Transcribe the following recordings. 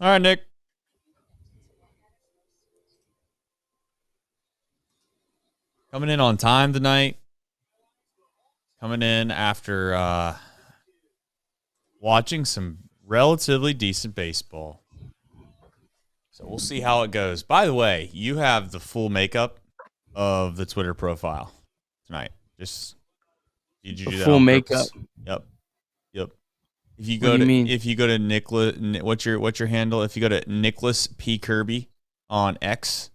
All right, Nick. Coming in on time tonight. Coming in after watching some relatively decent baseball. So we'll see how it goes. By the way, you have the full makeup of the Twitter profile tonight. Just did you The do that full on makeup. purpose? Yep. Yep. What do you mean? If you go to Nicholas, what's your handle? If you go to Nicholas P Kirby on X,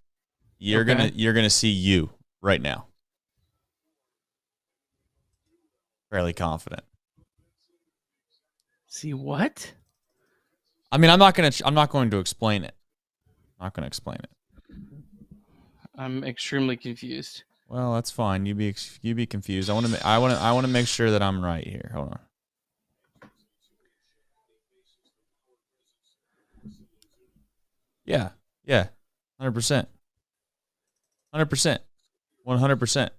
Okay. you're gonna see you right now. Fairly confident. See what? I mean, I'm not going to explain it. I'm not going to explain it. I'm extremely confused. Well, that's fine. You be confused. I want to make sure that I'm right here. Hold on. Yeah. Yeah. 100%. 100%. 100%.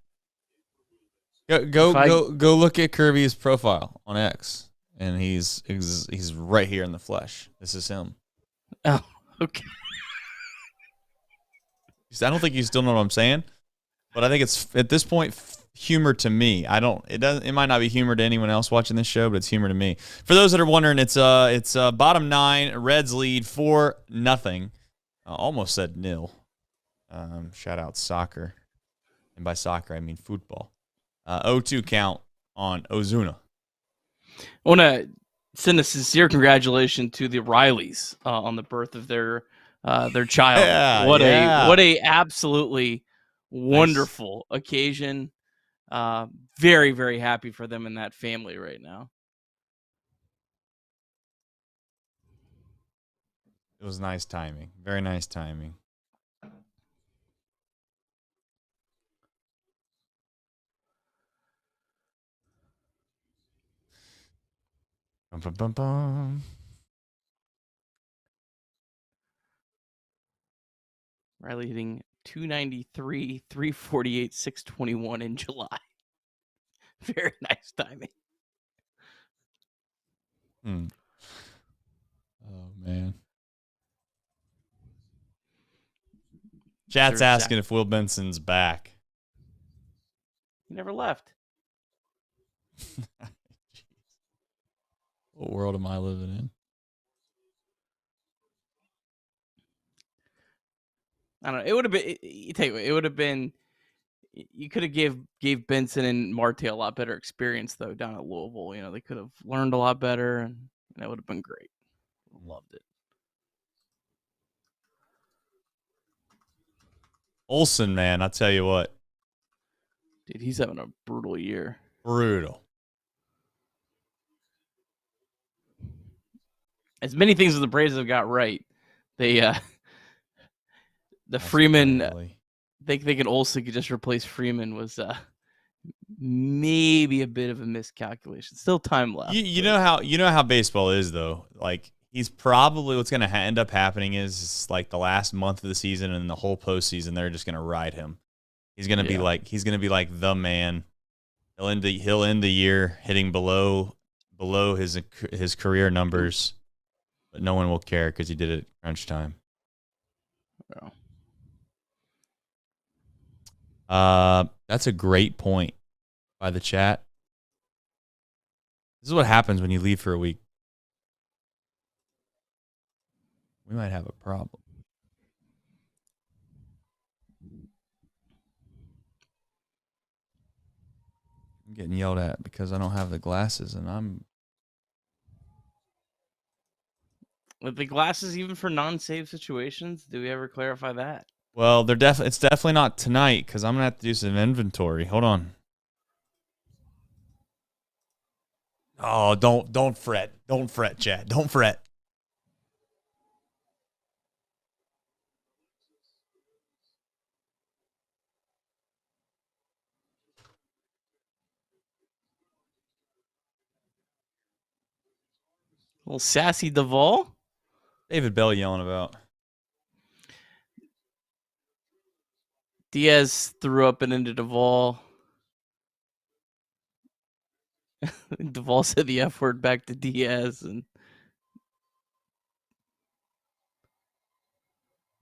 If I Go look at Kirby's profile on X, and he's right here in the flesh. This is him. oh okay. I don't think you still know what I'm saying, but I think it's at this point humor to me. I don't. It might not be humor to anyone else watching this show, but it's humor to me. For those that are wondering, it's bottom nine. Reds lead 4-0. Almost said nil. Shout out soccer, and by soccer I mean football. 0-2 count on Ozuna. I want to send a sincere congratulations to the Rileys on the birth of their child. Yeah, What yeah. a absolutely Nice. wonderful occasion. Very, very happy for them and that family right now. It was nice timing. Very nice timing. Bum, bum, bum, bum. Riley hitting 293, 348, 621 in July. Very nice timing. Oh man. Chat's asking if Will Benson's back. He never left. What world am I living in? I don't know. It would have been. It would have been. You could have gave Benson and Marte a lot better experience though down at Louisville. You know, they could have learned a lot better, and that would have been great. Loved it. Olsen, man, I'll tell you what. Dude, he's having a brutal year. Brutal. As many things as the Braves have got right, they the That's Freeman barely. thinking Olsen could just replace Freeman was maybe a bit of a miscalculation. Still time left. You know how baseball is though. Like he's probably what's going to end up happening is like the last month of the season and the whole postseason they're just going to ride him. He's going to be like the man. He'll end the year hitting below his career numbers, but no one will care because he did it at crunch time. That's a great point by the chat. This is what happens when you leave for a week. We might have a problem. I'm getting yelled at because I don't have the glasses, and I'm. With the glasses, even for non-save situations, do we ever clarify that? Well, it's definitely not tonight because I'm gonna have to do some inventory. Hold on. Oh, don't fret. Don't fret, Chad. Don't fret. A little sassy Duvall. David Bell yelling about. Diaz threw up and into Duvall. Duvall said the F word back to Diaz, and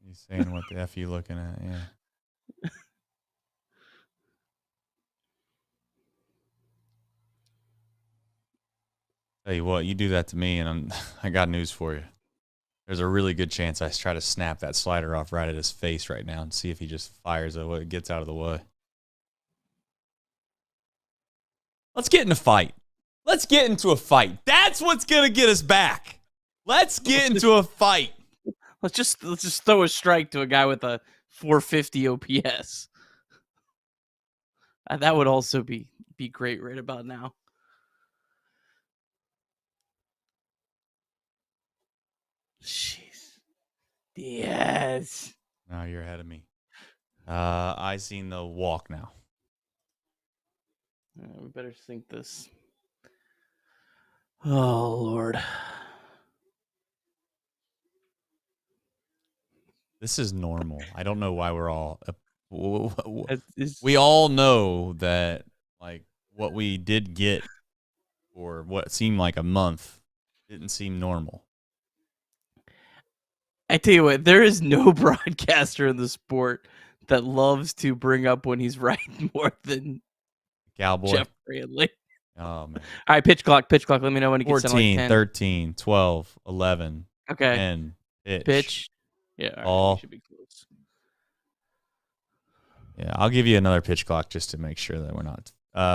He's saying what the F you looking at, yeah. Tell you what, you do that to me, and I got news for you. There's a really good chance I try to snap that slider off right at his face right now and see if he just fires it, gets out of the way. Let's get in a fight. Let's get into a fight. That's what's gonna get us back. Let's get into a fight. Let's just throw a strike to a guy with a 450 OPS. That would also be great right about now. Jeez. Diaz. Now you're ahead of me. I seen the walk now. We better sync this. Oh, Lord. This is normal. I don't know why we're all... we all know that like what we did get for what seemed like a month didn't seem normal. I tell you what, there is no broadcaster in the sport that loves to bring up when he's right more than Cowboy. Jeff Brandley. Oh, man. All right, pitch clock. Let me know when it gets 14, like 10. 13, 12, 11, okay. 10, pitch. Yeah, all right, should be close. Yeah, I'll give you another pitch clock just to make sure that we're not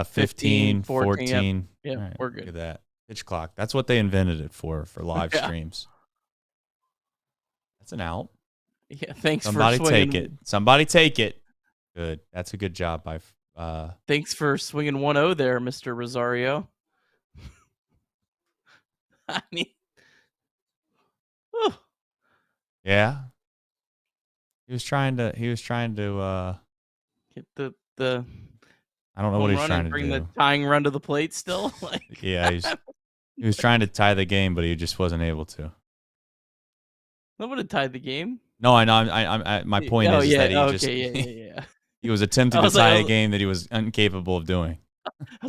15, 14. Yep, right, we're good. Look at that. Pitch clock. That's what they invented it for live streams. That's an out. Yeah, thanks Somebody for swinging. take it. Somebody take it. Good. That's a good job by Thanks for swinging 1-0 there, Mr. Rosario. I mean, whew. Yeah. He was trying to Get the I don't know what he's trying to bring do. the tying run to the plate still. Like, yeah, he was trying to tie the game, but he just wasn't able to. that would have tied the game. No, I know. My point is that he he was attempting to tie a game that he was incapable of doing.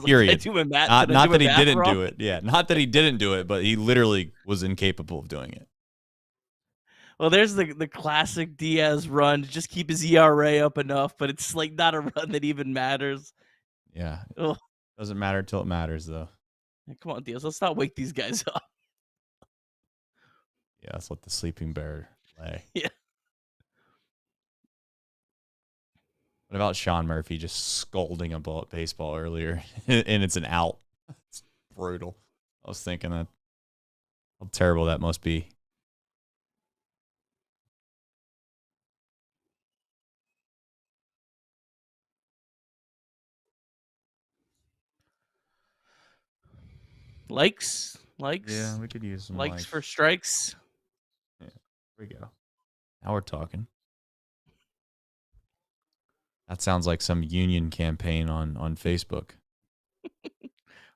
Period. Not that he didn't do it. Yeah, not that he didn't do it, but he literally was incapable of doing it. Well, there's the classic Diaz run to just keep his ERA up enough, but it's like not a run that even matters. Yeah. Ugh. Doesn't matter till it matters, though. Come on, Diaz. Let's not wake these guys up. Yeah, let's let the sleeping bear lay. Yeah. What about Sean Murphy just scolding a baseball earlier, and it's an out? It's brutal. I was thinking that how terrible that must be. Likes. Yeah, we could use some likes for strikes. Yeah, here we go. Now we're talking. That sounds like some union campaign on Facebook.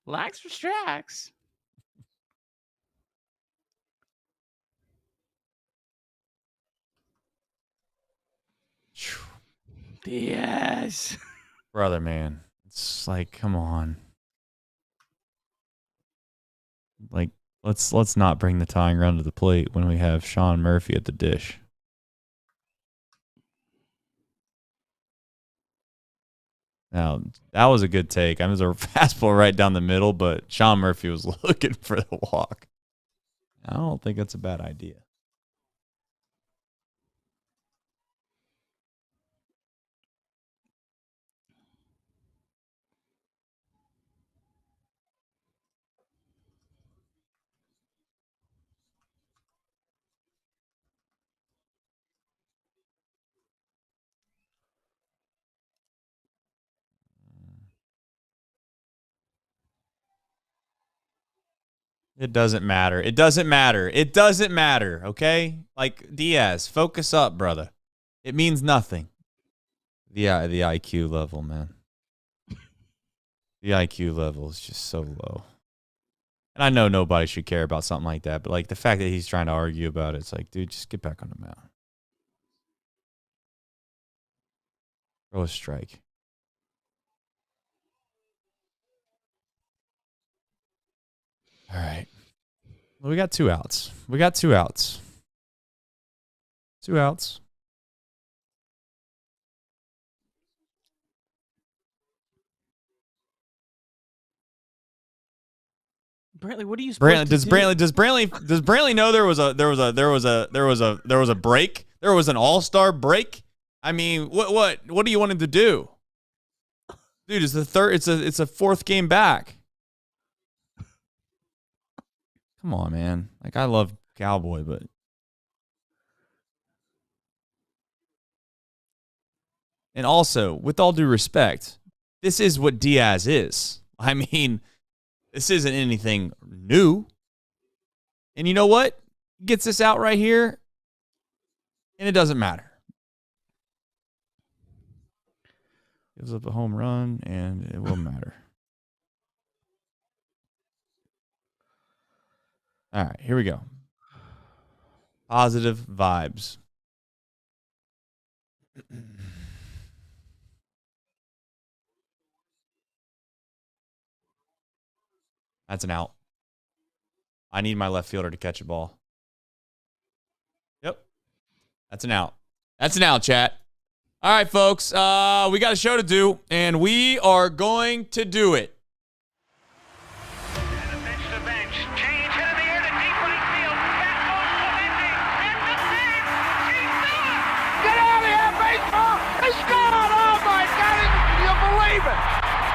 Likes for strikes. Yes. Brother, man. It's like, come on. Like, let's not bring the tying run to the plate when we have Sean Murphy at the dish. Now, that was a good take. I mean, it was a fastball right down the middle, but Sean Murphy was looking for the walk. I don't think that's a bad idea. It doesn't matter. It doesn't matter. It doesn't matter, okay? Like, Diaz, focus up, brother. It means nothing. The IQ level, man. The IQ level is just so low. And I know nobody should care about something like that, but like the fact that he's trying to argue about it, it's like, dude, just get back on the mound. Throw a strike. All right. Well, we got 2 outs. 2 outs. Brantley, what are you supposed Does to do? Brantley know there was a break? There was an all-star break? I mean, what do you want him to do? Dude, it's a fourth game back. Come on, man. Like, I love Cowboy, but and also, with all due respect, this is what Diaz is. I mean, this isn't anything new. And you know what? Gets this out right here, and it doesn't matter. Gives up a home run, and it will matter. All right, here we go. Positive vibes. That's an out. I need my left fielder to catch a ball. Yep. That's an out. That's an out, chat. All right, folks. We got a show to do, and we are going to do it.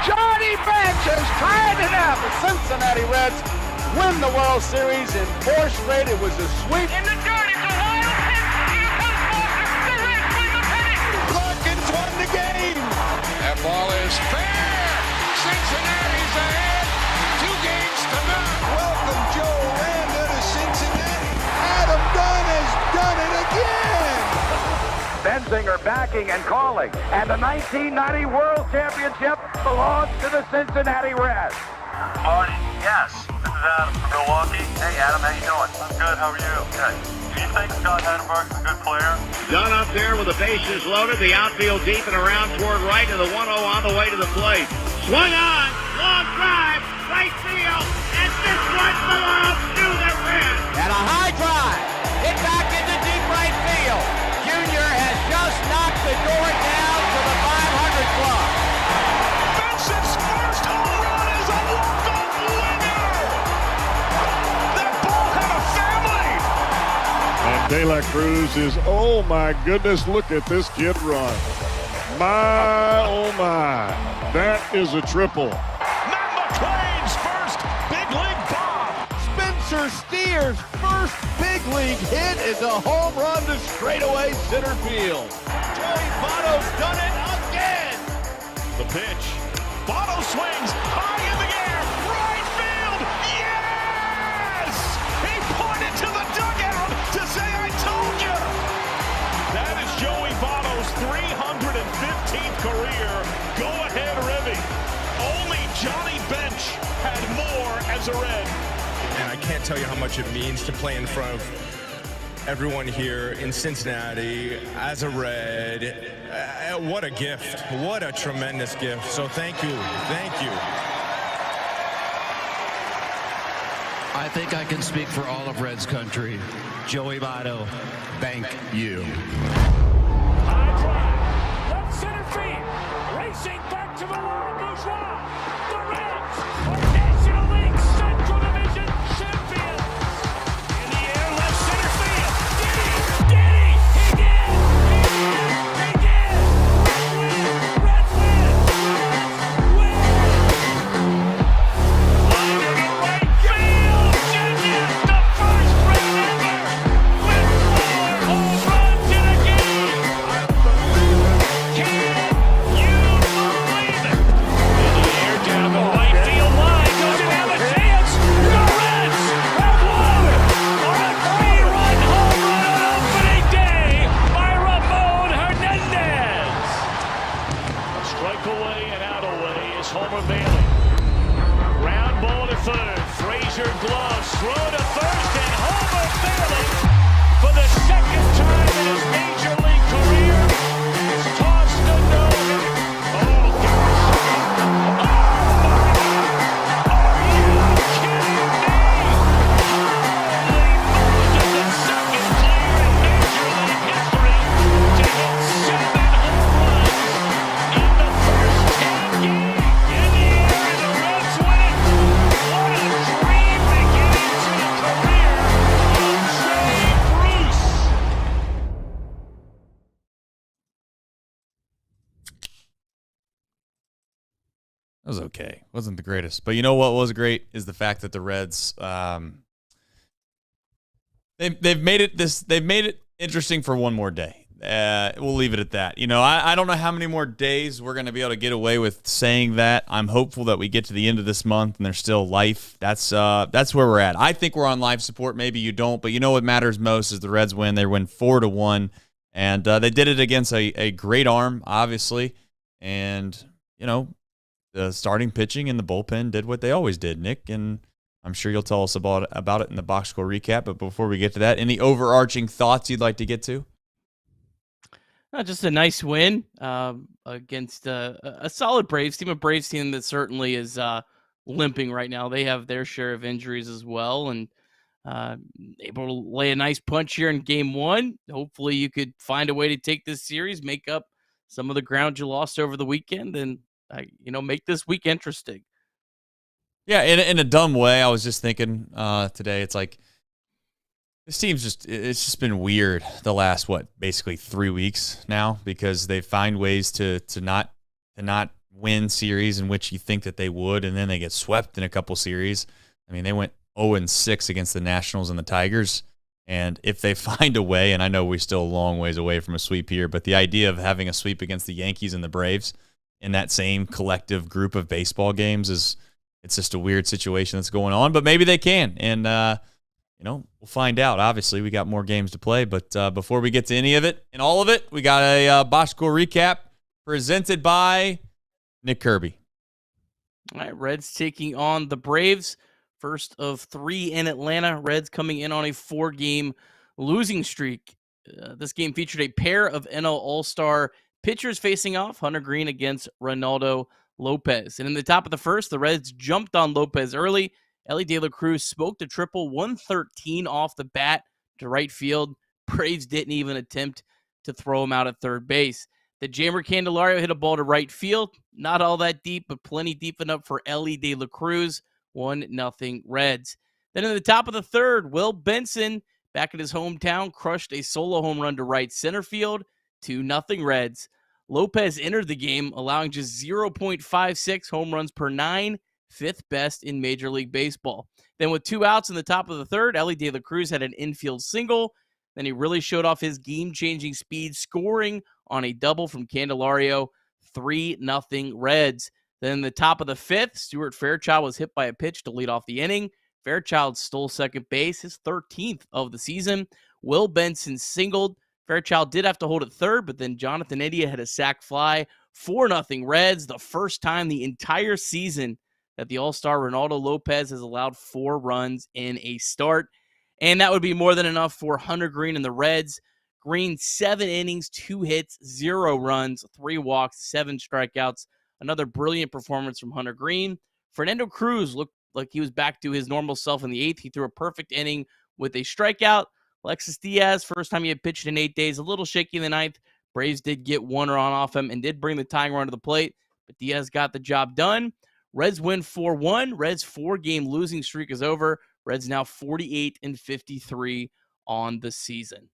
Johnny Bench has tied it up. The Cincinnati Reds win the World Series in 4 straight. It was a sweep. In the dirt, it's a wild pitch. Here comes Foster. The Reds win the pennant. Larkins won the game. That ball is fair. Cincinnati's ahead. 2 games to none. Welcome Joe Landa to Cincinnati. Adam Dunn has done it again. Benzinger backing and calling. And the 1990 World Championship belongs to the Cincinnati Reds. Marty, yes. This is Adam from Milwaukee. Hey, Adam, how you doing? I'm good. How are you? Good. Do you think Scott Chatterbox is a good player? Dunn up there with the bases loaded. The outfield deep and around toward right, and the 1-0 on the way to the plate. Swung on. Long drive. Right field. And this one belongs to the Reds. And a high drive. Hit back into deep right field. Junior has just knocked the door down to the 500 club. Benson's first home run is a walk-off winner. That ball had a family. And De La Cruz is, oh my goodness, look at this kid run. My, oh my. That is a triple. Matt McClain's first big league bomb. Spencer Steer's first big league hit is a home run to straightaway center field. Joey Votto's done it again. The pitch. Votto swings high in the air. Right field. Yes! He pointed to the dugout to say, I told you. That is Joey Votto's 315th career go-ahead ribby. Only Johnny Bench had more as a Red. And I can't tell you how much it means to play in front of everyone here in Cincinnati as a Red. What a gift. What a tremendous gift. So thank you. Thank you. I think I can speak for all of Reds country. Joey Votto, thank you. High drive. Left center field. Racing back to the Laurent Bourgeois. The Reds are National League Central Division champions. In the air, left center field. Did he? He did! He did! Reds win! Win! Line to right field. Junior, the first Red ever with 4 home runs in a game. Can you believe it? In the air, down the right field line. Does it have a chance? The Reds have won on a 3-run home run on opening day by Ramon Hernandez. A strike away and out away is Homer Bailey. Ground ball to third. Frazier gloves. Throw to first, and Homer Bailey, for the second time in his major league career, has tossed a no-hitter. Oh, gosh. Oh, my God. Are you kidding me? Holy moly, the second player in major league history to hit 7 home runs in the first 10 games. In the air, and the Reds win. What a dream It was okay. Wasn't the greatest. But you know what was great is the fact that the Reds they've made it interesting for one more day. We'll leave it at that. You know, I don't know how many more days we're going to be able to get away with saying that. I'm hopeful that we get to the end of this month and there's still life. That's where we're at. I think we're on life support. Maybe you don't, but you know what matters most is the Reds win. They win 4-1, and they did it against a great arm, obviously. And, you know, the starting pitching and the bullpen did what they always did, Nick, and I'm sure you'll tell us about it in the box score recap. But before we get to that, any overarching thoughts you'd like to get to? Just a nice win against a solid Braves team, that certainly is limping right now. They have their share of injuries as well, and able to lay a nice punch here in Game 1. Hopefully you could find a way to take this series, make up some of the ground you lost over the weekend, and make this week interesting. Yeah, in a dumb way, I was just thinking today, it's like, this team's it's just been weird the last, basically 3 weeks now, because they find ways to not win series in which you think that they would, and then they get swept in a couple series. I mean, they went 0-6 against the Nationals and the Tigers, and if they find a way, and I know we're still a long ways away from a sweep here, but the idea of having a sweep against the Yankees and the Braves in that same collective group of baseball games it's just a weird situation that's going on, but maybe they can, and we'll find out. Obviously, we got more games to play, but before we get to any of it and all of it, we got a box score recap presented by Nick Kirby. All right, Reds taking on the Braves. First of 3 in Atlanta. Reds coming in on a 4-game losing streak. This game featured a pair of NL All-Star pitchers facing off, Hunter Greene against Reynaldo Lopez. And in the top of the first, the Reds jumped on Lopez early. Elly De La Cruz smoked a triple, 113 off the bat to right field. Braves didn't even attempt to throw him out at third base. The Jammer Candelario hit a ball to right field. Not all that deep, but plenty deep enough for Elly De La Cruz. 1-0 Reds. Then in the top of the third, Will Benson, back at his hometown, crushed a solo home run to right center field. 2-0 Reds. Lopez entered the game, allowing just 0.56 home runs per 9, 5th best in Major League Baseball. Then with 2 outs in the top of the third, Elly De La Cruz had an infield single. Then he really showed off his game-changing speed, scoring on a double from Candelario. 3-0 Reds. Then in the top of the 5th, Stuart Fairchild was hit by a pitch to lead off the inning. Fairchild stole second base, his 13th of the season. Will Benson singled. Fairchild did have to hold at third, but then Jonathan India had a sac fly. 4-0 Reds, the first time the entire season that the All-Star Reynaldo Lopez has allowed 4 runs in a start. And that would be more than enough for Hunter Greene and the Reds. Greene, 7 innings, 2 hits, 0 runs, 3 walks, 7 strikeouts. Another brilliant performance from Hunter Greene. Fernando Cruz looked like he was back to his normal self in the 8th. He threw a perfect inning with a strikeout. Alexis Diaz, first time he had pitched in 8 days, a little shaky in the 9th. Braves did get 1 run off him and did bring the tying run to the plate, but Diaz got the job done. Reds win 4-1. Reds 4-game losing streak is over. Reds now 48-53 on the season.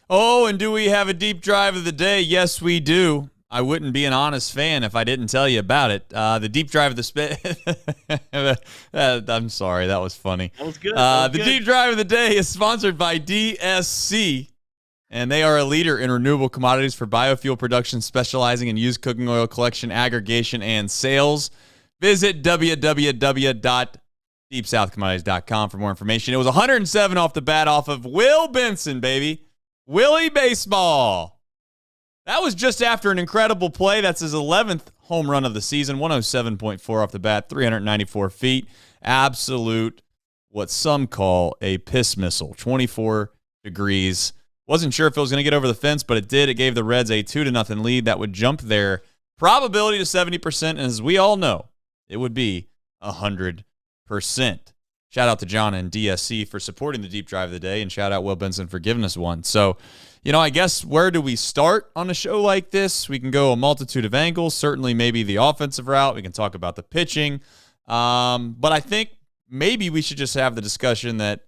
Oh, and do we have a deep drive of the day? Yes, we do. I wouldn't be an honest fan if I didn't tell you about it. The deep drive of the I'm sorry, that was funny. That was good. The deep drive of the day is sponsored by DSC, and they are a leader in renewable commodities for biofuel production, specializing in used cooking oil collection, aggregation, and sales. Visit www.deepsouthcommodities.com for more information. It was 107 off the bat off of Will Benson, baby. Willie Baseball. That was just after an incredible play. That's his 11th home run of the season, 107.4 off the bat, 394 feet. Absolute, what some call a piss missile, 24 degrees. Wasn't sure if it was going to get over the fence, but it did. It gave the Reds a 2-0 lead. That would jump their probability to 70%, and as we all know, it would be 100%. Shout out to John and DSC for supporting the deep drive of the day, and shout out Will Benson for giving us one. So, I guess where do we start on a show like this? We can go a multitude of angles. Certainly maybe the offensive route. We can talk about the pitching. But I think maybe we should just have the discussion that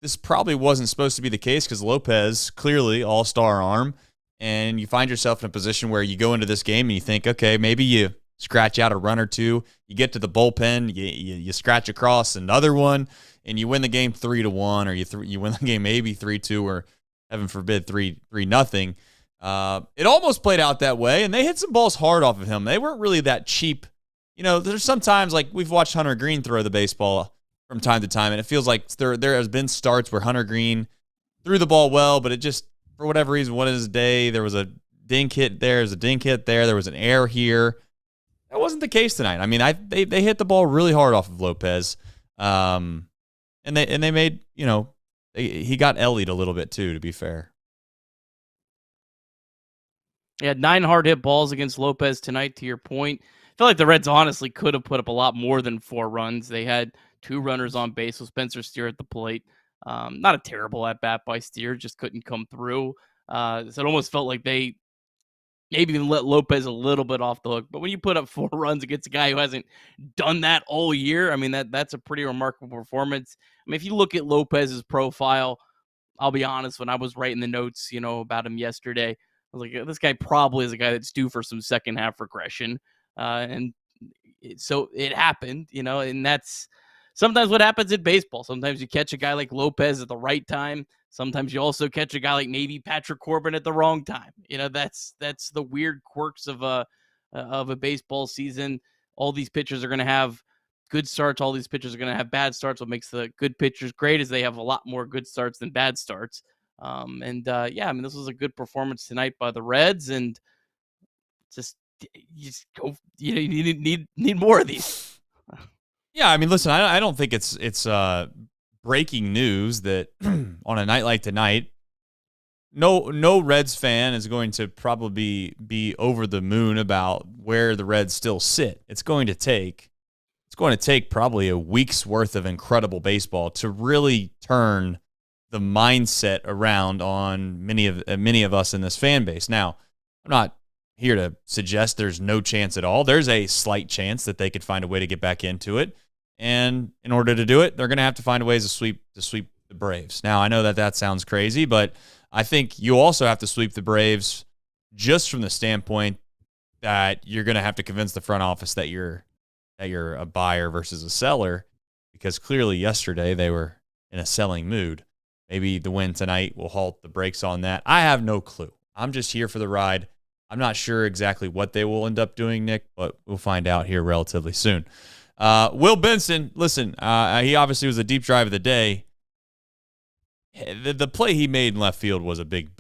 this probably wasn't supposed to be the case because Lopez, clearly all-star arm, and you find yourself in a position where you go into this game and you think, okay, maybe you scratch out a run or two. You get to the bullpen, you scratch across another one, and you win the game 3-1, or you win the game maybe 3-2, or heaven forbid 3-0. It almost played out that way, and they hit some balls hard off of him. They weren't really that cheap. There's sometimes, like, we've watched Hunter Greene throw the baseball from time to time, and it feels like there has been starts where Hunter Greene threw the ball well, but it just, for whatever reason, one of his day, there was a dink hit there, there's a dink hit there was an error here. That wasn't the case tonight. I mean, they hit the ball really hard off of Lopez, and they made, he got Ellied a little bit too, to be fair. He had 9 hard hit balls against Lopez tonight, to your point. I feel like the Reds honestly could have put up a lot more than 4 runs. They had 2 runners on base with Spencer Steer at the plate. Not a terrible at-bat by Steer, just couldn't come through. So it almost felt like they maybe even let Lopez a little bit off the hook. But when you put up 4 runs against a guy who hasn't done that all year, I mean, that's a pretty remarkable performance. I mean, if you look at Lopez's profile, I'll be honest, when I was writing the notes, about him yesterday, I was like, this guy probably is a guy that's due for some second half regression. So it happened, and that's sometimes what happens in baseball. Sometimes you catch a guy like Lopez at the right time. Sometimes you also catch a guy like maybe Patrick Corbin at the wrong time. That's the weird quirks of a baseball season. All these pitchers are going to have good starts. All these pitchers are going to have bad starts. What makes the good pitchers great is they have a lot more good starts than bad starts. I mean, this was a good performance tonight by the Reds, and you just go. You need more of these. Yeah, I mean, listen, I don't think it's breaking news that on a night like tonight, no Reds fan is going to probably be over the moon about where the Reds still sit. It's going to take probably a week's worth of incredible baseball to really turn the mindset around on many of us in this fan base. Now, I'm not here to suggest there's no chance at all. There's a slight chance that they could find a way to get back into it. And in order to do it, they're going to have to find ways to sweep the Braves. Now, I know that sounds crazy, but I think you also have to sweep the Braves just from the standpoint that you're going to have to convince the front office that you're a buyer versus a seller, because clearly yesterday they were in a selling mood. Maybe the win tonight will halt the brakes on that. I have no clue. I'm just here for the ride. I'm not sure exactly what they will end up doing, Nick, but we'll find out here relatively soon. Will Benson, listen, he obviously was a deep drive of the day. The play he made in left field was a big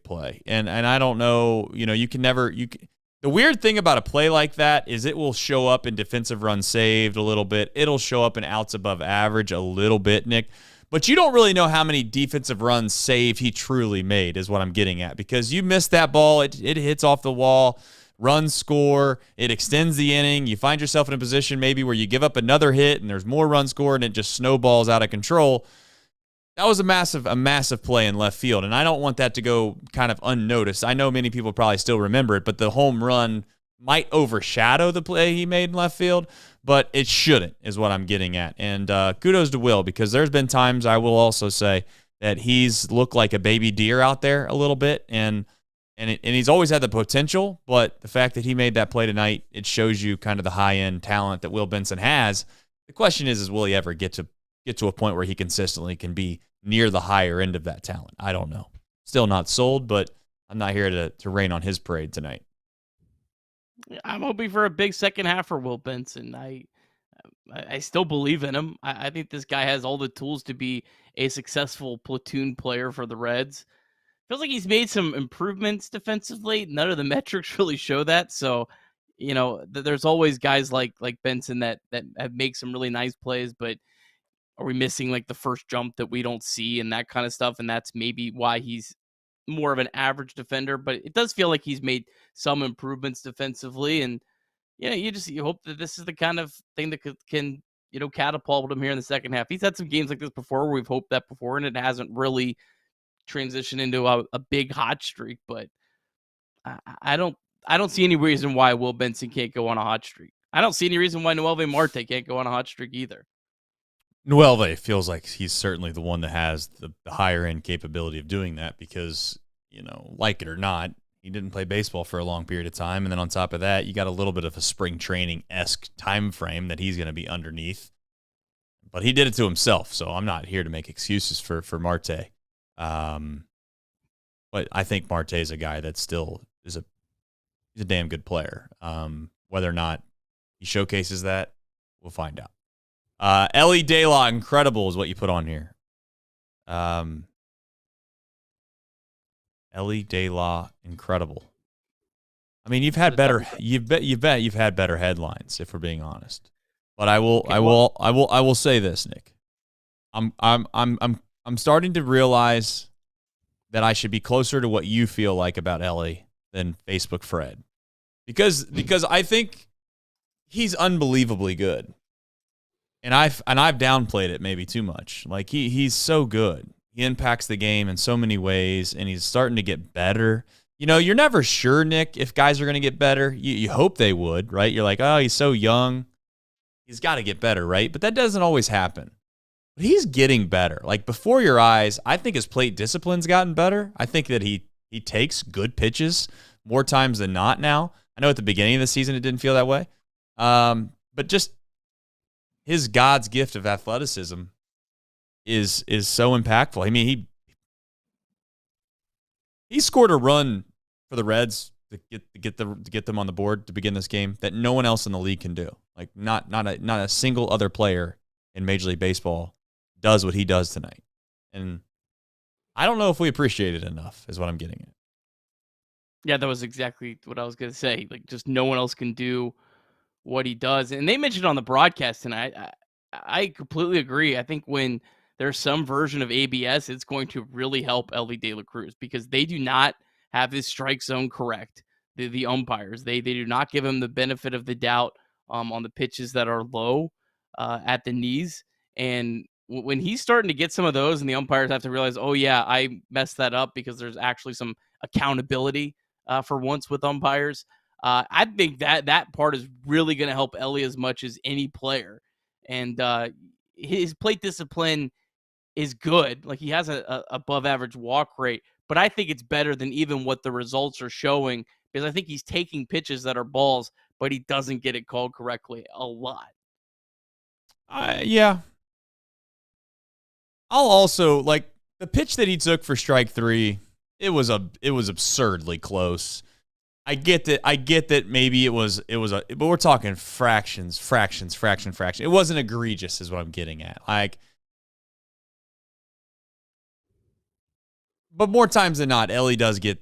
play. And I don't know, the weird thing about a play like that is it will show up in defensive runs saved a little bit. It'll show up in outs above average a little bit, Nick. But you don't really know how many defensive runs saved he truly made, is what I'm getting at. Because you miss that ball, it hits off the wall, runs score, it extends the inning. You find yourself in a position maybe where you give up another hit and there's more run score and it just snowballs out of control. That was a massive play in left field, and I don't want that to go kind of unnoticed. I know many people probably still remember it, but the home run might overshadow the play he made in left field, but it shouldn't, is what I'm getting at. And kudos to Will, because there's been times, I will also say, that he's looked like a baby deer out there a little bit, and he's always had the potential, but the fact that he made that play tonight, it shows you kind of the high-end talent that Will Benson has. The question is will he ever get to a point where he consistently can be near the higher end of that talent? I don't know. Still not sold, but I'm not here to rain on his parade tonight. I'm hoping for a big second half for Will Benson. I still believe in him. I think this guy has all the tools to be a successful platoon player for the Reds. Feels like he's made some improvements defensively. None of the metrics really show that. So, there's always guys like Benson that have make some really nice plays, but are we missing like the first jump that we don't see and that kind of stuff? And that's maybe why he's more of an average defender, but it does feel like he's made some improvements defensively. And you hope that this is the kind of thing that can catapult him here in the second half. He's had some games like this before where we've hoped that before, and it hasn't really transitioned into a big hot streak. But I don't see any reason why Will Benson can't go on a hot streak. I don't see any reason why Noelvi Marte can't go on a hot streak either. Noelvi feels like he's certainly the one that has the higher end capability of doing that because, like it or not, He didn't play baseball for a long period of time. And then on top of that, you got a little bit of a spring training-esque time frame that he's going to be underneath. But he did it to himself, so I'm not here to make excuses for Marte. But I think Marte is a guy that still he's a damn good player. Whether or not he showcases that, we'll find out. Ellie De La, incredible is what you put on here. Ellie De La, incredible. I mean, you've had better headlines, if we're being honest. But I will say this, Nick. I'm starting to realize that I should be closer to what you feel like about Ellie than Facebook Fred. Because I think he's unbelievably good. And I've downplayed it maybe too much. Like he's so good. He impacts the game in so many ways, and he's starting to get better. You know, you're never sure, Nick, if guys are going to get better. You hope they would, right? You're like, oh, he's so young. He's got to get better, right? But that doesn't always happen. But he's getting better. Like, before your eyes, I think his plate discipline's gotten better. I think that he takes good pitches more times than not now. I know at the beginning of the season it didn't feel that way. But just his God's gift of athleticism is so impactful. I mean, he scored a run for the Reds to get them on the board to begin this game that no one else in the league can do. Like not a single other player in Major League Baseball does what he does tonight. And I don't know if we appreciate it enough, is what I'm getting at. Yeah, that was exactly what I was going to say. Like, just no one else can do what he does. And they mentioned on the broadcast tonight, I completely agree. I think when there's some version of ABS, it's going to really help Ellie De La Cruz, because they do not have his strike zone correct. The umpires, they do not give him the benefit of the doubt on the pitches that are low at the knees. And when he's starting to get some of those, and the umpires have to realize, oh yeah, I messed that up, because there's actually some accountability for once with umpires. I think that part is really going to help Ellie as much as any player. And his plate discipline is good. Like, he has a above average walk rate, but I think it's better than even what the results are showing, because I think he's taking pitches that are balls, but he doesn't get it called correctly a lot. Yeah. I'll also, like, the pitch that he took for strike 3, it was absurdly close. I get that maybe it was but we're talking fraction. It wasn't egregious, is what I'm getting at. Like, but more times than not, Ellie does get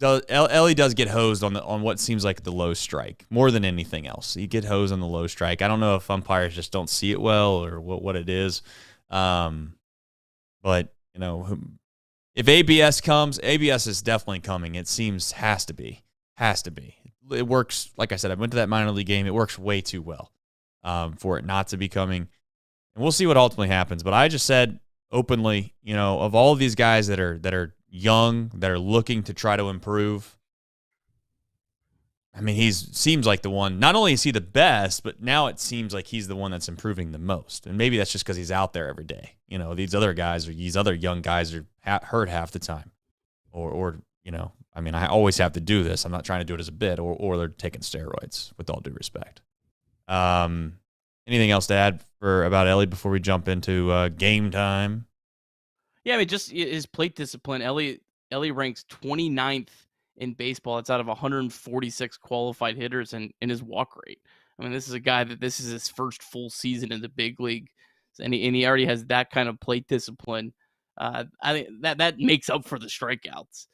hosed on what seems like the low strike more than anything else. You get hosed on the low strike. I don't know if umpires just don't see it well or what it is. But you know, if ABS comes, ABS is definitely coming. It seems has to be. It works. Like I said, I went to that minor league game. It works way too well for it not to be coming. And we'll see what ultimately happens. But I just said openly, you know, of all of these guys that are young, that are looking to try to improve, I mean, seems like the one. Not only is he the best, but now it seems like he's the one that's improving the most. And maybe that's just because he's out there every day. You know, these other guys, or these other young guys, are hurt half the time, or you know, I mean, I always have to do this. I'm not trying to do it as a bit, or they're taking steroids. With all due respect. Anything else to add about Ellie before we jump into game time? Yeah, I mean, just his plate discipline. Ellie ranks 29th in baseball. It's out of 146 qualified hitters, and in his walk rate. I mean, this is a guy that this is his first full season in the big league, and he already has that kind of plate discipline. I think that makes up for the strikeouts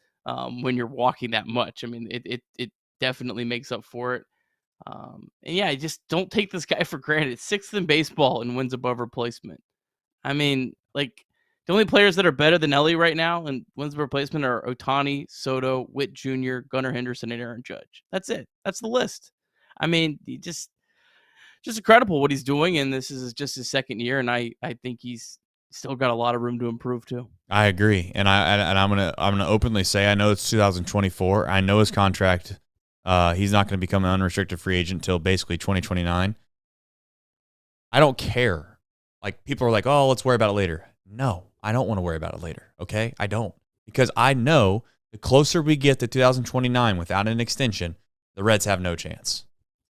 when you're walking that much. I mean, it definitely makes up for it. And yeah, just don't take this guy for granted. 6th in baseball and wins above replacement. I mean, like, the only players that are better than Ellie right now and wins above replacement are Ohtani, Soto, Witt Jr., Gunnar Henderson, and Aaron Judge. That's it. That's the list. I mean, just incredible what he's doing, and this is just his second year, and I think he's still got a lot of room to improve too. I agree, and I'm gonna openly say I know it's 2024. I know his contract. He's not going to become an unrestricted free agent until basically 2029. I don't care. Like, people are like, oh, let's worry about it later. No, I don't want to worry about it later, okay? I don't. Because I know the closer we get to 2029 without an extension, the Reds have no chance.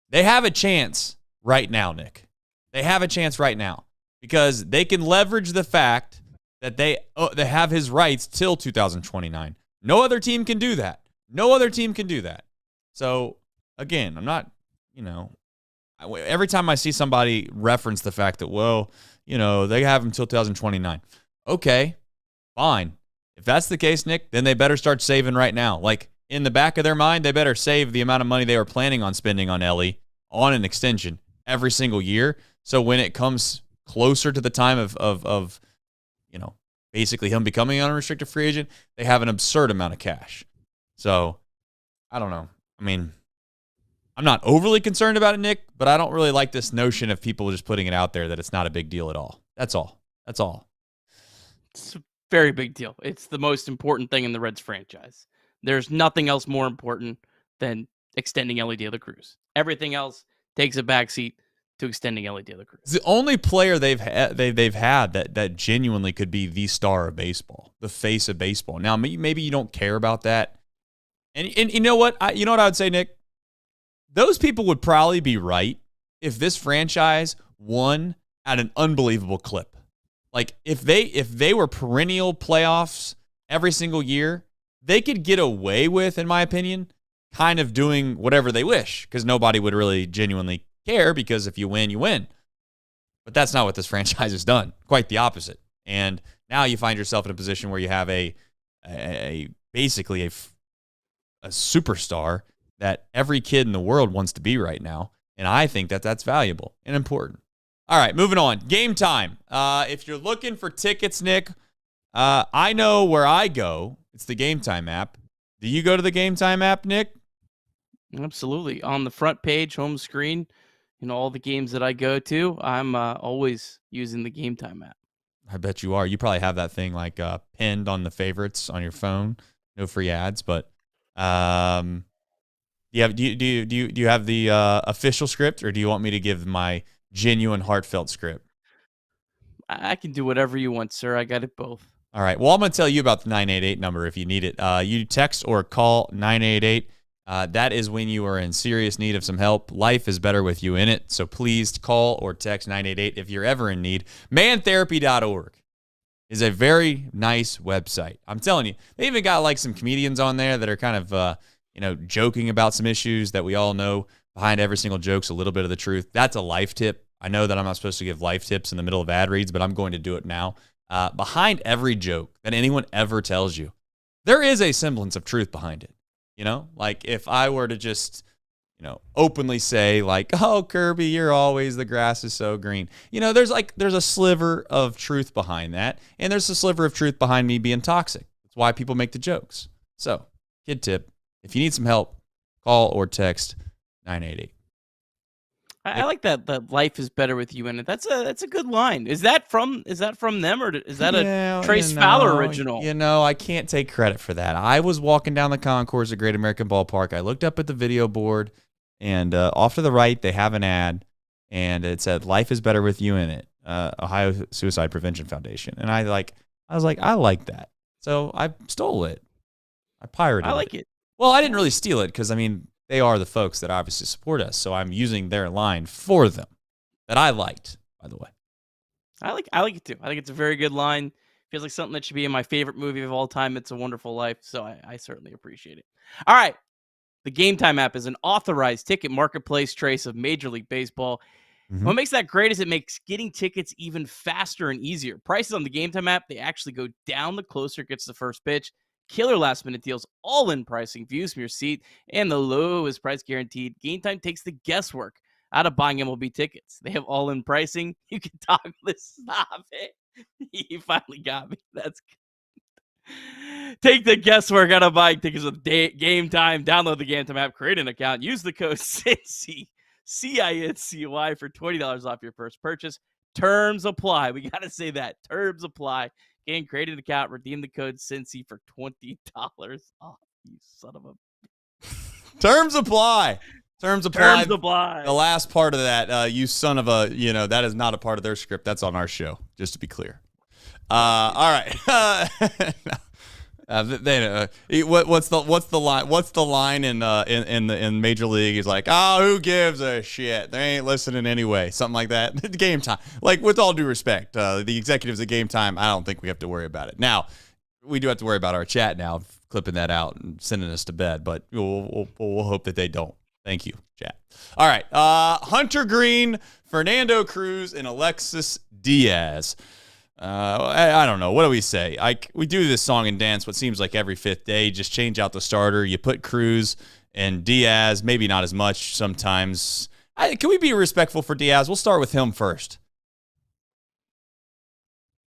They have a chance right now, Nick. They have a chance right now because they can leverage the fact that they have his rights till 2029. No other team can do that. No other team can do that. So, again, I'm not, every time I see somebody reference the fact that, well, they have him till 2029. Okay, fine. If that's the case, Nick, then they better start saving right now. Like, in the back of their mind, they better save the amount of money they were planning on spending on Ellie on an extension every single year. So when it comes closer to the time of basically him becoming an unrestricted free agent, they have an absurd amount of cash. So, I don't know. I mean, I'm not overly concerned about it, Nick, but I don't really like this notion of people just putting it out there that it's not a big deal at all. That's all. That's all. It's a very big deal. It's the most important thing in the Reds franchise. There's nothing else more important than extending Ellie De La Cruz. Everything else takes a backseat to extending Ellie De La Cruz. It's the only player they've had that genuinely could be the star of baseball, the face of baseball. Now, maybe you don't care about that. And you know what? I would say, Nick? Those people would probably be right if this franchise won at an unbelievable clip. Like, if they were perennial playoffs every single year, they could get away with, in my opinion, kind of doing whatever they wish because nobody would really genuinely care because if you win, you win. But that's not what this franchise has done. Quite the opposite. And now you find yourself in a position where you have basically a superstar that every kid in the world wants to be right now. And I think that that's valuable and important. All right, moving on. Game Time. If you're looking for tickets, Nick, I know where I go. It's the Game Time app. Do you go to the Game Time app, Nick? Absolutely. On the front page, home screen, all the games that I go to, I'm always using the Game Time app. I bet you are. You probably have that thing like pinned on the favorites on your phone. No free ads, but do you have the official script, or do you want me to give my genuine heartfelt script? I can do whatever you want, sir. I got it both. All right. Well, I'm going to tell you about the 988 number if you need it. You text or call 988. That is when you are in serious need of some help. Life is better with you in it. So please call or text 988 if you're ever in need. Mantherapy.org is a very nice website. I'm telling you, they even got like some comedians on there that are kind of, joking about some issues that we all know. Behind every single joke's a little bit of the truth. That's a life tip. I know that I'm not supposed to give life tips in the middle of ad reads, but I'm going to do it now. Behind every joke that anyone ever tells you, there is a semblance of truth behind it. Like if I were to just, openly say like, oh, Kirby, you're always, the grass is so green. There's a sliver of truth behind that. And there's a sliver of truth behind me being toxic. That's why people make the jokes. So, kid tip, if you need some help, call or text 988. I like that life is better with you in it. That's a good line. Is that from them, or is that a Trace Fowler original? I can't take credit for that. I was walking down the concourse at Great American Ballpark. I looked up at the video board, and off to the right they have an ad, and it said "Life is better with you in it." Ohio Suicide Prevention Foundation, and I was like, I like that, so I stole it. I pirated it. I like it. Well, I didn't really steal it because they are the folks that obviously support us, so I'm using their line for them that I liked, by the way. I like it too. I think it's a very good line. Feels like something that should be in my favorite movie of all time. It's a Wonderful Life, so I certainly appreciate it. All right. The Game Time app is an authorized ticket marketplace trace of Major League Baseball. Mm-hmm. What makes that great is it makes getting tickets even faster and easier. Prices on the Game Time app, they actually go down the closer it gets to the first pitch. Killer last-minute deals, all-in pricing, views from your seat, and the lowest price guaranteed. Game Time takes the guesswork out of buying MLB tickets. They have all-in pricing. You can toggle this. Stop it. You finally got me. That's good. Take the guesswork out of buying tickets with Game Time. Download the Game Time app, create an account, use the code CINCY, CINCY for $20 off your first purchase. Terms apply. We got to say that. Terms apply. Again, create an account, redeem the code Cincy for $20 off. You son of a... Terms apply. Terms apply. Terms apply. The last part of that, you son of a, that is not a part of their script. That's on our show, just to be clear. All right. What's the line? What's the line in Major League? He's like, who gives a shit? They ain't listening anyway. Something like that. Game time. Like, with all due respect, the executives at Game Time, I don't think we have to worry about it. Now, we do have to worry about our chat now, clipping that out and sending us to bed, but we'll hope that they don't. Thank you, chat. All right. Hunter Greene, Fernando Cruz, and Alexis Diaz. I don't know. What do we say? We do this song and dance what seems like every fifth day. Just change out the starter. You put Cruz and Diaz, maybe not as much sometimes. Can we be respectful for Diaz? We'll start with him first.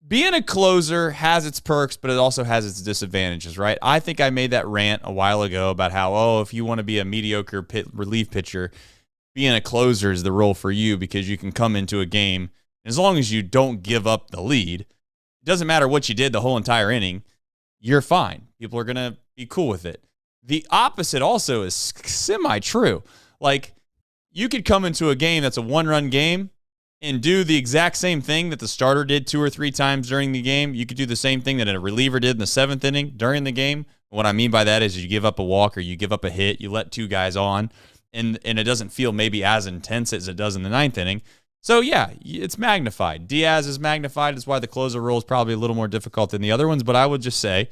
Being a closer has its perks, but it also has its disadvantages, right? I think I made that rant a while ago about how, if you want to be a mediocre relief pitcher, being a closer is the role for you because you can come into a game. As long as you don't give up the lead, it doesn't matter what you did the whole entire inning, you're fine. People are going to be cool with it. The opposite also is semi-true. Like, you could come into a game that's a one-run game and do the exact same thing that the starter did 2 or 3 times during the game. You could do the same thing that a reliever did in the 7th inning during the game. What I mean by that is you give up a walk or you give up a hit, you let 2 guys on, and it doesn't feel maybe as intense as it does in the 9th inning. So, yeah, it's magnified. Diaz is magnified. That's why the closer role is probably a little more difficult than the other ones. But I would just say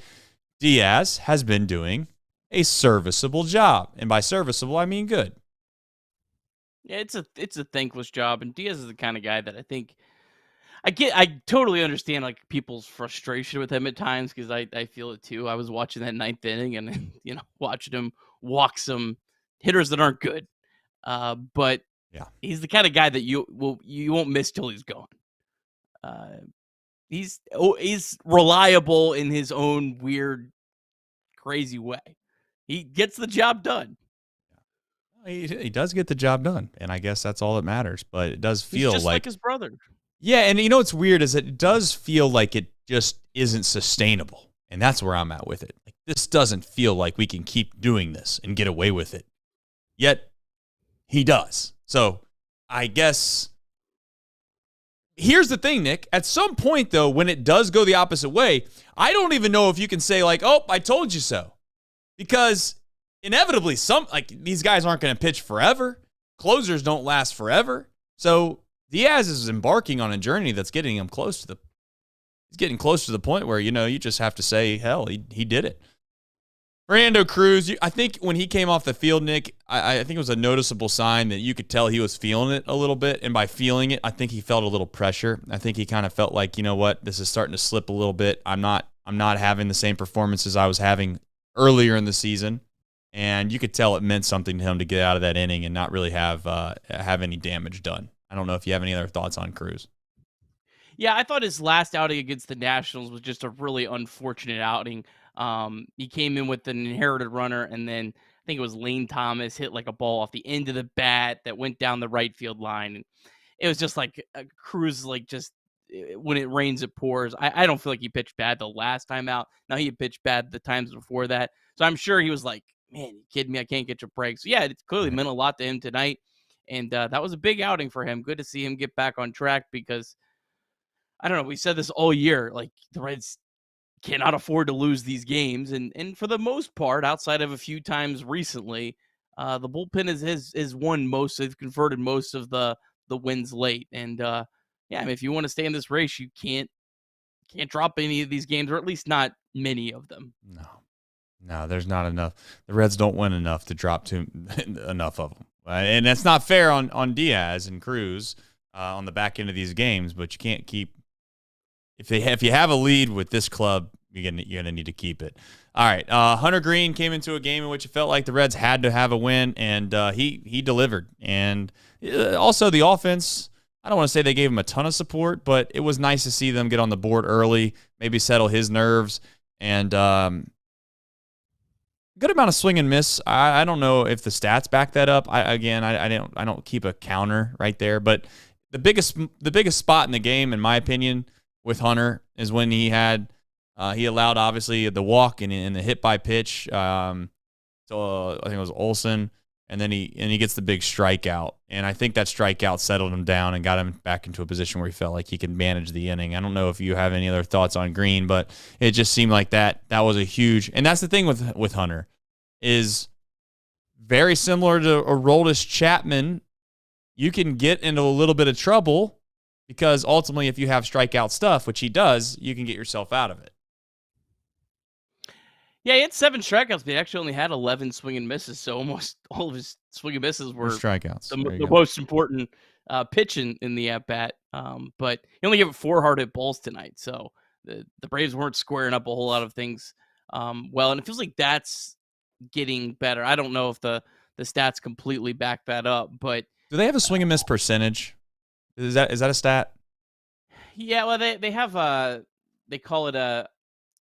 Diaz has been doing a serviceable job. And by serviceable, I mean good. Yeah, it's a thankless job. And Diaz is the kind of guy that I think I totally understand like people's frustration with him at times because I feel it too. I was watching that 9th inning and, watching him walk some hitters that aren't good. But yeah, he's the kind of guy that you won't miss till he's gone. He's reliable in his own weird, crazy way. He gets the job done. He does get the job done, and I guess that's all that matters. But it does feel just like his brother. Yeah, and what's weird is it does feel like it just isn't sustainable, and that's where I'm at with it. Like, this doesn't feel like we can keep doing this and get away with it. Yet he does. So I guess here's the thing, Nick. At some point, though, when it does go the opposite way, I don't even know if you can say, like, oh, I told you so. Because inevitably, these guys aren't going to pitch forever. Closers don't last forever. So Diaz is embarking on a journey that's getting him close to the point where, you just have to say, hell, he did it. Fernando Cruz, I think when he came off the field, Nick, I think it was a noticeable sign that you could tell he was feeling it a little bit. And by feeling it, I think he felt a little pressure. I think he kind of felt like, this is starting to slip a little bit. I'm not having the same performances I was having earlier in the season. And you could tell it meant something to him to get out of that inning and not really have any damage done. I don't know if you have any other thoughts on Cruz. Yeah, I thought his last outing against the Nationals was just a really unfortunate outing. He came in with an inherited runner, and then I think it was Lane Thomas hit like a ball off the end of the bat that went down the right field line. And it was just like Cruz, like just when it rains, it pours. I don't feel like he pitched bad the last time out. Now he had pitched bad the times before that. So I'm sure he was like, man, you kidding me? I can't get your break. So yeah, it clearly meant a lot to him tonight. And that was a big outing for him. Good to see him get back on track because I don't know. We said this all year. Like, the Reds cannot afford to lose these games. And for the most part, outside of a few times recently, the bullpen has won most. They've converted most of the wins late. And yeah, I mean, if you want to stay in this race, you can't drop any of these games, or at least not many of them. No, there's not enough. The Reds don't win enough to drop enough of them. And that's not fair on Diaz and Cruz on the back end of these games, but you can't keep – if you have a lead with this club, you're gonna need to keep it. All right, Hunter Greene came into a game in which it felt like the Reds had to have a win, and he delivered. And also the offense, I don't want to say they gave him a ton of support, but it was nice to see them get on the board early, maybe settle his nerves, and good amount of swing and miss. I don't know if the stats back that up. I don't keep a counter right there, but the biggest spot in the game, in my opinion, with Hunter is when he allowed obviously the walk and the hit by pitch. So I think it was Olsen, and then he gets the big strikeout. And I think that strikeout settled him down and got him back into a position where he felt like he could manage the inning. I don't know if you have any other thoughts on Greene, but it just seemed like that was a huge – and that's the thing with Hunter is very similar to Aroldis Chapman. You can get into a little bit of trouble because ultimately if you have strikeout stuff, which he does, you can get yourself out of it. Yeah, he had 7 strikeouts, but he actually only had 11 swing and misses. So almost all of his swing and misses were strikeouts. The most important pitch in the at bat. But he only gave up 4 hard hit balls tonight. So the Braves weren't squaring up a whole lot of things well, and it feels like that's getting better. I don't know if the stats completely back that up, but do they have a swing and miss percentage? Is that a stat? Yeah, well they have they call it a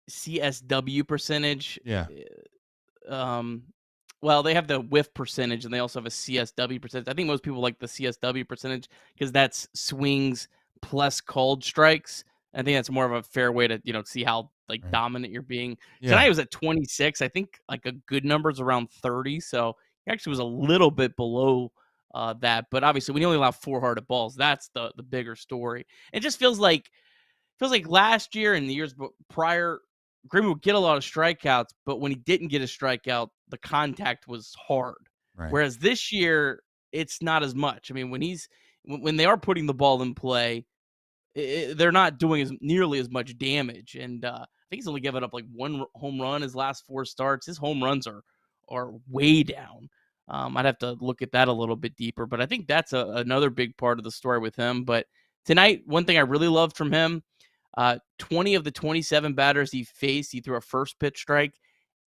CSW percentage. Yeah. Well, they have the whiff percentage and they also have a CSW percentage. I think most people like the CSW percentage because that's swings plus called strikes. I think that's more of a fair way to, see how dominant you're being. Yeah. Tonight was at 26. I think like a good number is around 30. So he actually was a little bit below that. But obviously when you only allow 4 hard hit balls, that's the bigger story. It just feels like last year and the years prior, Greene would get a lot of strikeouts, but when he didn't get a strikeout, the contact was hard. Right. Whereas this year, it's not as much. I mean, when they are putting the ball in play, they're not doing nearly as much damage. And I think he's only given up like 1 home run his last 4 starts. His home runs are way down. I'd have to look at that a little bit deeper, but I think that's another big part of the story with him. But tonight, one thing I really loved from him, 20 of the 27 batters he faced, he threw a first pitch strike.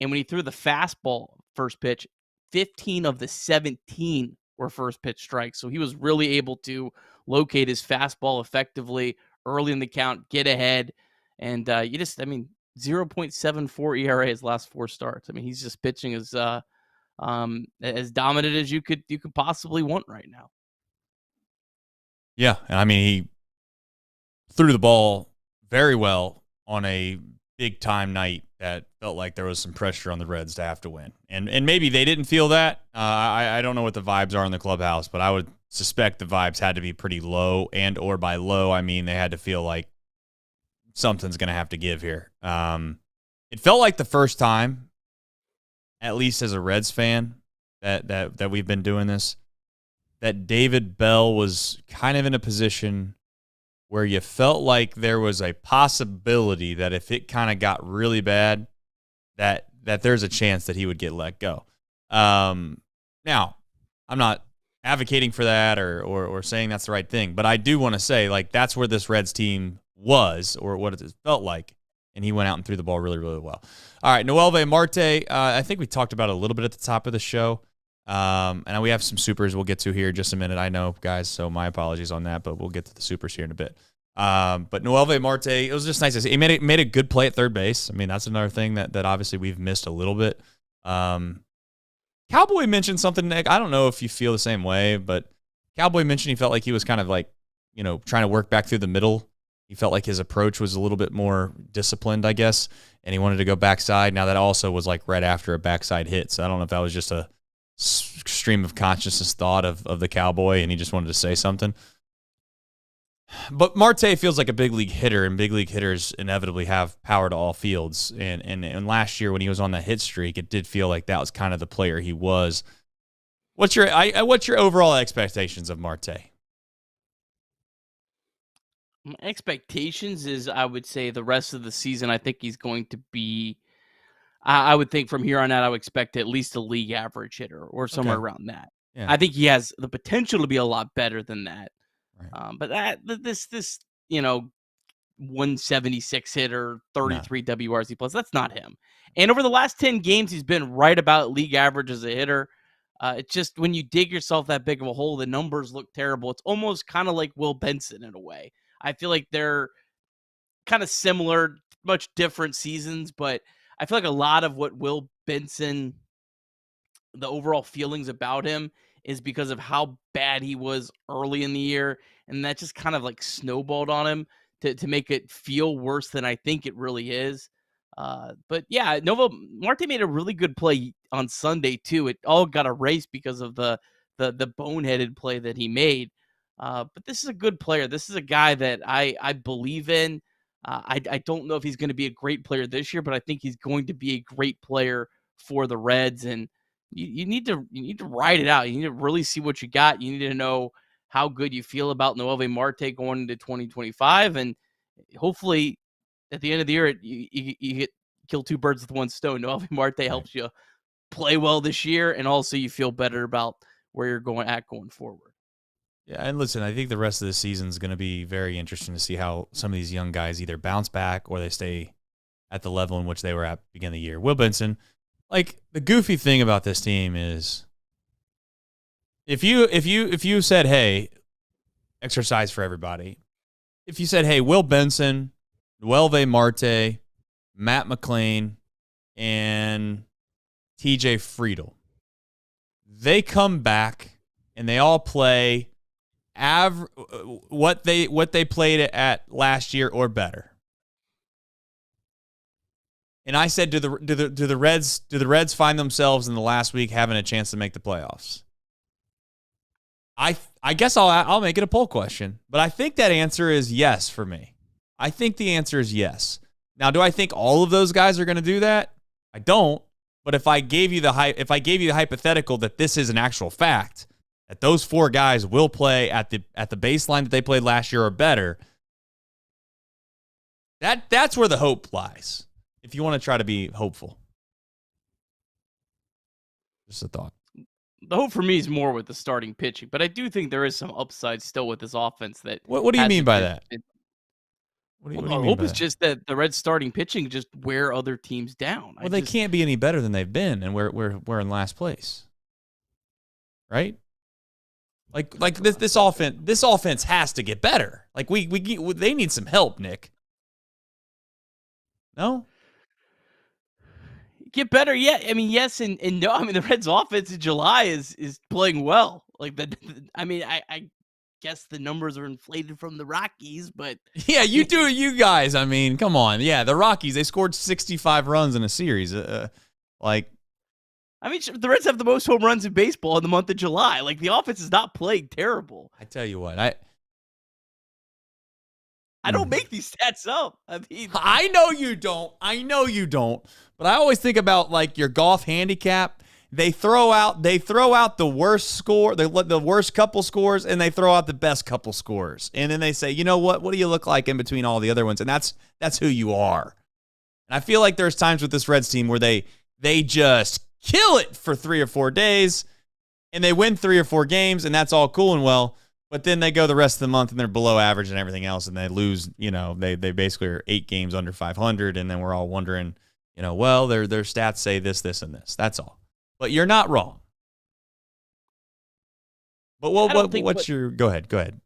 And when he threw the fastball first pitch, 15 of the 17 were first pitch strikes. So he was really able to locate his fastball effectively early in the count, get ahead. And 0.74 ERA his last 4 starts. I mean, he's just pitching as dominant as you could possibly want right now. Yeah. I mean, he threw the ball very well on a big time night that felt like there was some pressure on the Reds to have to win. And maybe they didn't feel that. I don't know what the vibes are in the clubhouse, but I would suspect the vibes had to be pretty low, and or by low, I mean they had to feel like something's going to have to give here. It felt like the first time, at least as a Reds fan, that we've been doing this, that David Bell was kind of in a position where you felt like there was a possibility that if it kind of got really bad, that there's a chance that he would get let go. Now, I'm not advocating for that or saying that's the right thing, but I do want to say, like, that's where this Reds team was, or what it felt like, and he went out and threw the ball really, really well. All right, Noelvi Marte, I think we talked about it a little bit at the top of the show, and we have some supers we'll get to here in just a minute. I know, guys, so my apologies on that, but we'll get to the supers here in a bit. But Noelvi Marte, it was just nice to see. He made a good play at third base. I mean, that's another thing that obviously we've missed a little bit. Cowboy mentioned something, Nick. I don't know if you feel the same way, but Cowboy mentioned he felt like he was kind of like, trying to work back through the middle. He felt like his approach was a little bit more disciplined, I guess, and he wanted to go backside. Now, that also was like right after a backside hit, so I don't know if that was just a stream of consciousness thought of the Cowboy, and he just wanted to say something. But Marte feels like a big league hitter, and big league hitters inevitably have power to all fields. And last year when he was on the hit streak, it did feel like that was kind of the player he was. What's your overall expectations of Marte? My expectations is, I would say, the rest of the season, I think he's going to be, I would think from here on out, I would expect at least a league average hitter or somewhere around that. Yeah. I think he has the potential to be a lot better than that. Right. But this 176 hitter, 33 WRC plus, that's not him. And over the last 10 games, he's been right about league average as a hitter. It's just when you dig yourself that big of a hole, the numbers look terrible. It's almost kind of like Will Benson in a way. I feel like they're kind of similar, much different seasons, but I feel like a lot of what Will Benson, the overall feelings about him, is because of how bad he was early in the year, and that just kind of like snowballed on him to make it feel worse than I think it really is. But yeah, Nova Marte made a really good play on Sunday too. It all got erased because of the boneheaded play that he made. But this is a good player. This is a guy that I believe in. I don't know if he's going to be a great player this year, but I think he's going to be a great player for the Reds. And you need to ride it out. You need to really see what you got. You need to know how good you feel about Noelvi Marte going into 2025, and hopefully at the end of the year you get kill two birds with one stone. Noelvi Marte helps you play well this year, and also you feel better about where you're going forward. Yeah, and listen, I think the rest of the season is going to be very interesting to see how some of these young guys either bounce back or they stay at the level in which they were at the beginning of the year. Will Benson, like, the goofy thing about this team is if you said, hey, exercise for everybody, if you said, hey, Will Benson, Noelvi Marte, Matt McLean, and TJ Friedel, they come back and they all play what they played at last year or better. And I said, do the Reds find themselves in the last week having a chance to make the playoffs? I guess I'll make it a poll question, but I think that answer is yes for me. I think the answer is yes. Now, do I think all of those guys are going to do that? I don't. But if I gave you the hypothetical that this is an actual fact, that those four guys will play at the baseline that they played last year or better, that's where the hope lies. If you want to try to be hopeful. Just a thought. The hope for me is more with the starting pitching, but I do think there is some upside still with this offense. That what do you mean by that? What do you mean hope is just that the Reds starting pitching just wear other teams down. Well, they can't be any better than they've been, and we're in last place, right? Like this offense has to get better. Like they need some help, Nick. No. Get better, yeah. I mean, yes and no. I mean, the Reds' offense in July is playing well. Like I guess the numbers are inflated from the Rockies, but yeah, you guys. I mean, come on, yeah, the Rockies, they scored 65 runs in a series. The Reds have the most home runs in baseball in the month of July. Like, the offense is not playing terrible. I tell you what, I don't make these stats up. I mean, I know you don't. But I always think about, like, your golf handicap. They throw out the worst score, the worst couple scores, and they throw out the best couple scores. And then they say, you know what? What do you look like in between all the other ones? And that's who you are. And I feel like there's times with this Reds team where they just kill it for 3 or 4 days, and they win 3 or 4 games, and that's all cool and well. But then they go the rest of the month and they're below average and everything else, and they lose. You know, they basically are 8 games under 500, and then we're all wondering, you know, well, their stats say this, and this. That's all. But you're not wrong. But go ahead.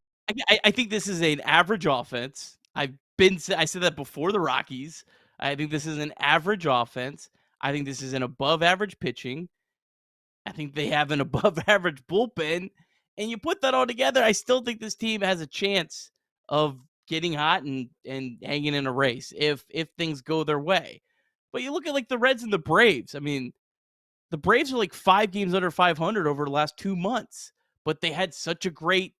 I think this is an average offense. I said that before the Rockies. I think this is an average offense. I think this is an above average pitching. I think they have an above average bullpen. And you put that all together, I still think this team has a chance of getting hot and hanging in a race if things go their way. But you look at, like, the Reds and the Braves. I mean, the Braves are like 5 games under 500 over the last 2 months, but they had such a great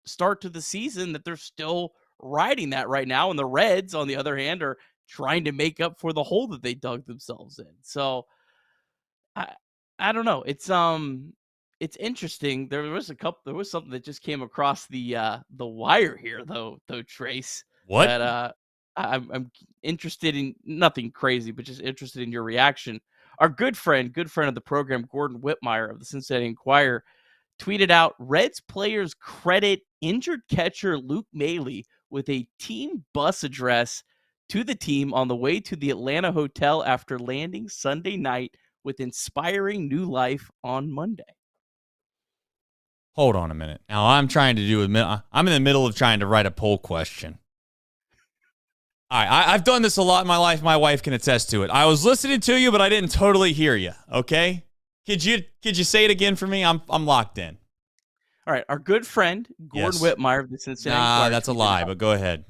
start to the season that they're still riding that right now. And the Reds, on the other hand, are trying to make up for the hole that they dug themselves in. So I don't know. It's interesting. There was something that just came across the wire here, though, Trace. What? That I'm interested in, nothing crazy, but just interested in your reaction. Our good friend of the program, Gordon Whitmire of the Cincinnati Enquirer, tweeted out, Reds players credit injured catcher Luke Maile with a team bus address to the team on the way to the Atlanta hotel after landing Sunday night with inspiring new life on Monday. Hold on a minute. Now I'm in the middle of trying to write a poll question. All right, I've done this a lot in my life. My wife can attest to it. I was listening to you, but I didn't totally hear you. Okay, could you say it again for me? I'm locked in. All right, our good friend Gordon Whitmire of the Cincinnati Enquirer. That's a lie, but go ahead.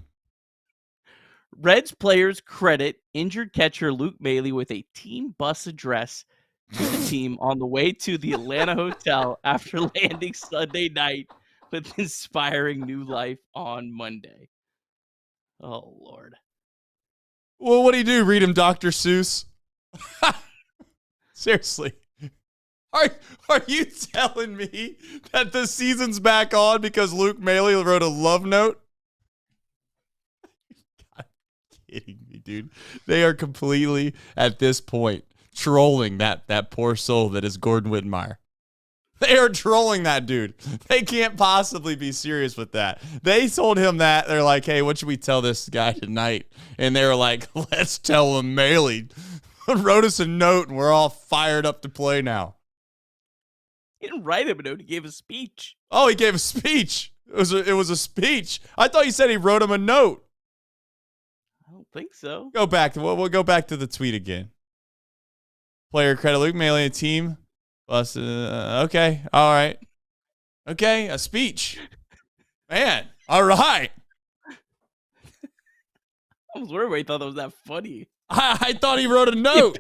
Reds players credit injured catcher Luke Maile with a team bus address to the team on the way to the Atlanta hotel after landing Sunday night with inspiring new life on Monday. Oh, Lord. Well, what do you do? Read him Dr. Seuss? Seriously. Are you telling me that the season's back on because Luke Maile wrote a love note? God, kidding me, dude. They are completely, at this point, trolling that poor soul that is Gordon Whitmire. They are trolling that dude. They can't possibly be serious with that. They told him that. They're like, hey, what should we tell this guy tonight? And they were like, let's tell him Maile wrote us a note and we're all fired up to play now. He didn't write him a note. He gave a speech. Oh, he gave a speech. It was a speech. I thought you said he wrote him a note. I don't think so. Go back. We'll go back to the tweet again. Player credit Luke Maile and team. Plus, okay. All right. Okay. A speech. Man. All right. I was worried. He thought that was that funny. I thought he wrote a note.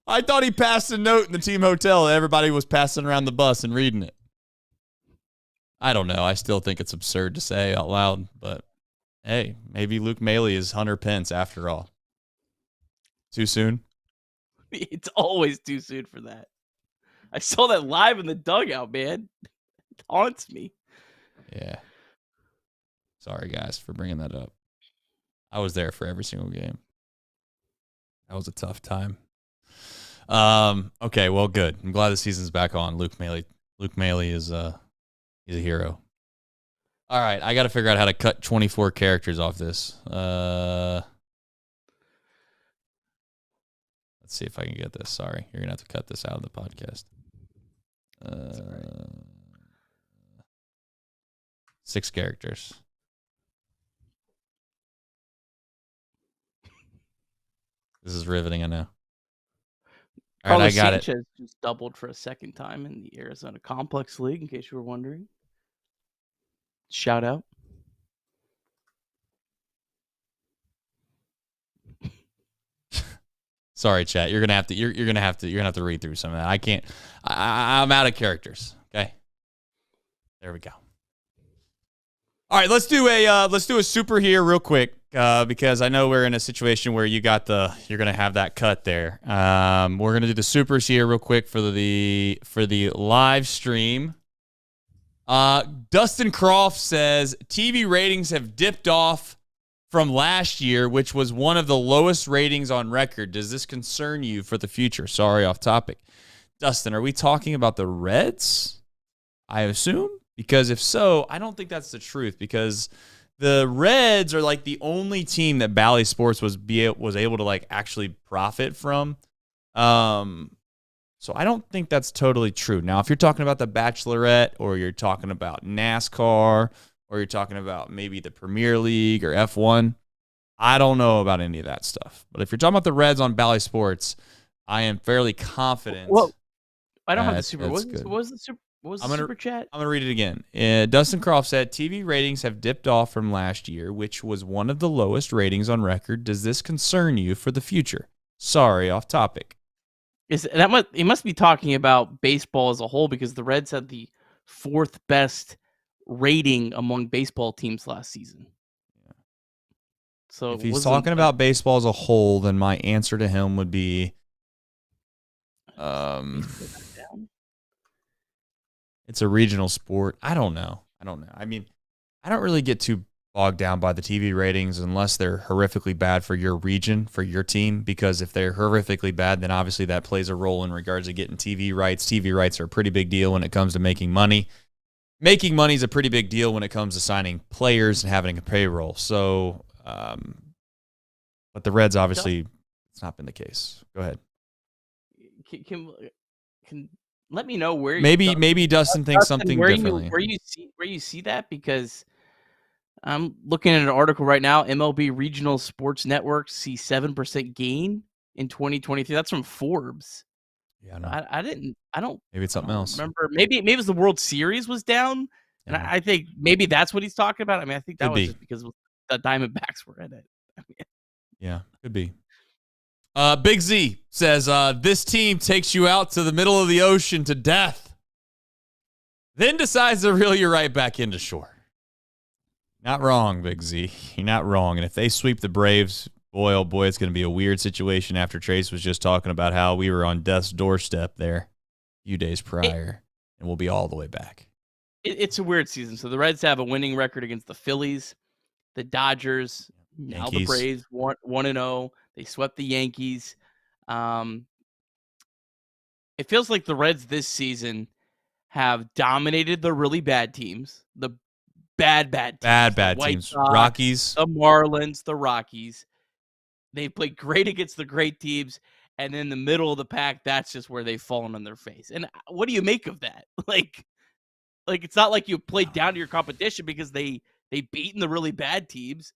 I thought he passed a note in the team hotel. Everybody was passing around the bus and reading it. I don't know. I still think it's absurd to say out loud, but hey, maybe Luke Maile is Hunter Pence after all. Too soon? It's always too soon for that. I saw that live in the dugout, man. It haunts me. Yeah. Sorry, guys, for bringing that up. I was there for every single game. That was a tough time. Okay, well, good. I'm glad the season's back on. Luke Maile is he's a hero. All right, I got to figure out how to cut 24 characters off this. Let's see if I can get this. Sorry, you're gonna have to cut this out of the podcast. 6 characters. This is riveting, I know. All right, I got Sanchez it. just doubled for a second time in the Arizona Complex League, in case you were wondering. Shout out. Sorry, chat. You're gonna have to read through some of that. I can't. I'm out of characters. Okay. There we go. All right, let's do a super here real quick because I know we're in a situation where you're gonna have that cut there. We're gonna do the supers here real quick for the live stream. Dustin Croft says TV ratings have dipped off from last year, which was one of the lowest ratings on record. Does this concern you for the future? Sorry, off topic. Dustin, are we talking about the Reds? I assume. Because if so, I don't think that's the truth, because the Reds are like the only team that Bally Sports was able to like actually profit from. So I don't think that's totally true. Now, if you're talking about the Bachelorette, or you're talking about NASCAR, or you're talking about maybe the Premier League or F1, I don't know about any of that stuff. But if you're talking about the Reds on Bally Sports, I am fairly confident. Well, I don't have the super. What was the super? What was the super chat? I'm going to read it again. Dustin Croft said, TV ratings have dipped off from last year, which was one of the lowest ratings on record. Does this concern you for the future? Sorry, off topic. He must be talking about baseball as a whole, because the Reds had the 4th best rating among baseball teams last season. Yeah. So if he's talking about baseball as a whole, then my answer to him would be it's a regional sport. I don't know. I mean, I don't really get too bogged down by the TV ratings unless they're horrifically bad for your region, for your team, because if they're horrifically bad, then obviously that plays a role in regards to getting TV rights. TV rights are a pretty big deal when it comes to making money. Making money is a pretty big deal when it comes to signing players and having a payroll. So, but the Reds, obviously, it's not been the case. Go ahead. Can let me know where maybe Dustin thinks something differently. Where you see that, because I'm looking at an article right now. MLB Regional Sports Network see 7% gain in 2023. That's from Forbes. Yeah, I don't. Maybe it's something else. Remember, maybe it was the World Series was down, and I think maybe that's what he's talking about. I mean, I think that was just because the Diamondbacks were in it. I mean, Yeah, could be. Big Z says, this team takes you out to the middle of the ocean to death, then decides to reel you right back into shore. Not wrong, Big Z. You're not wrong. And if they sweep the Braves, boy, oh boy, it's going to be a weird situation after Trace was just talking about how we were on death's doorstep there a few days prior, and we'll be all the way back. It's a weird season. So the Reds have a winning record against the Phillies, the Dodgers, now the Yankees. Braves, 1-0. They swept the Yankees. It feels like the Reds this season have dominated the really bad teams, the bad teams. Bad White teams. Sox, Rockies. the Marlins, the Rockies. They played great against the great teams, and then the middle of the pack, that's just where they've fallen on their face. And what do you make of that? Like it's not like you played down to your competition because they beaten the really bad teams.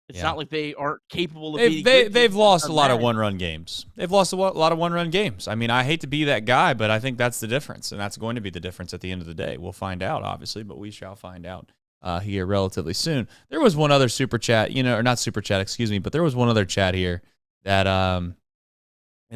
It's not like they aren't capable of beating. They've lost a lot of one-run games. They've lost a lot of one-run games. I mean, I hate to be that guy, but I think that's the difference, and that's going to be the difference at the end of the day. We'll find out, obviously, but we shall find out here relatively soon. There was one other super chat, or not super chat, excuse me, but there was one other chat here that, and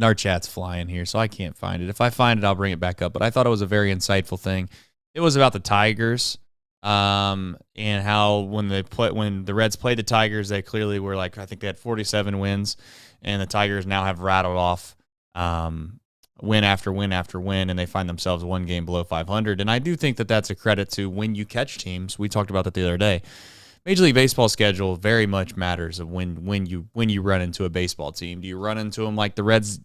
our chat's flying here, so I can't find it. If I find it, I'll bring it back up. But I thought it was a very insightful thing. It was about the Tigers. And how when the Reds played the Tigers, they clearly were I think they had 47 wins, and the Tigers now have rattled off win after win after win, and they find themselves one game below 500. And I do think that that's a credit to when you catch teams. We talked about that the other day. Major League Baseball schedule very much matters of when you run into a baseball team. Do you run into them like the Reds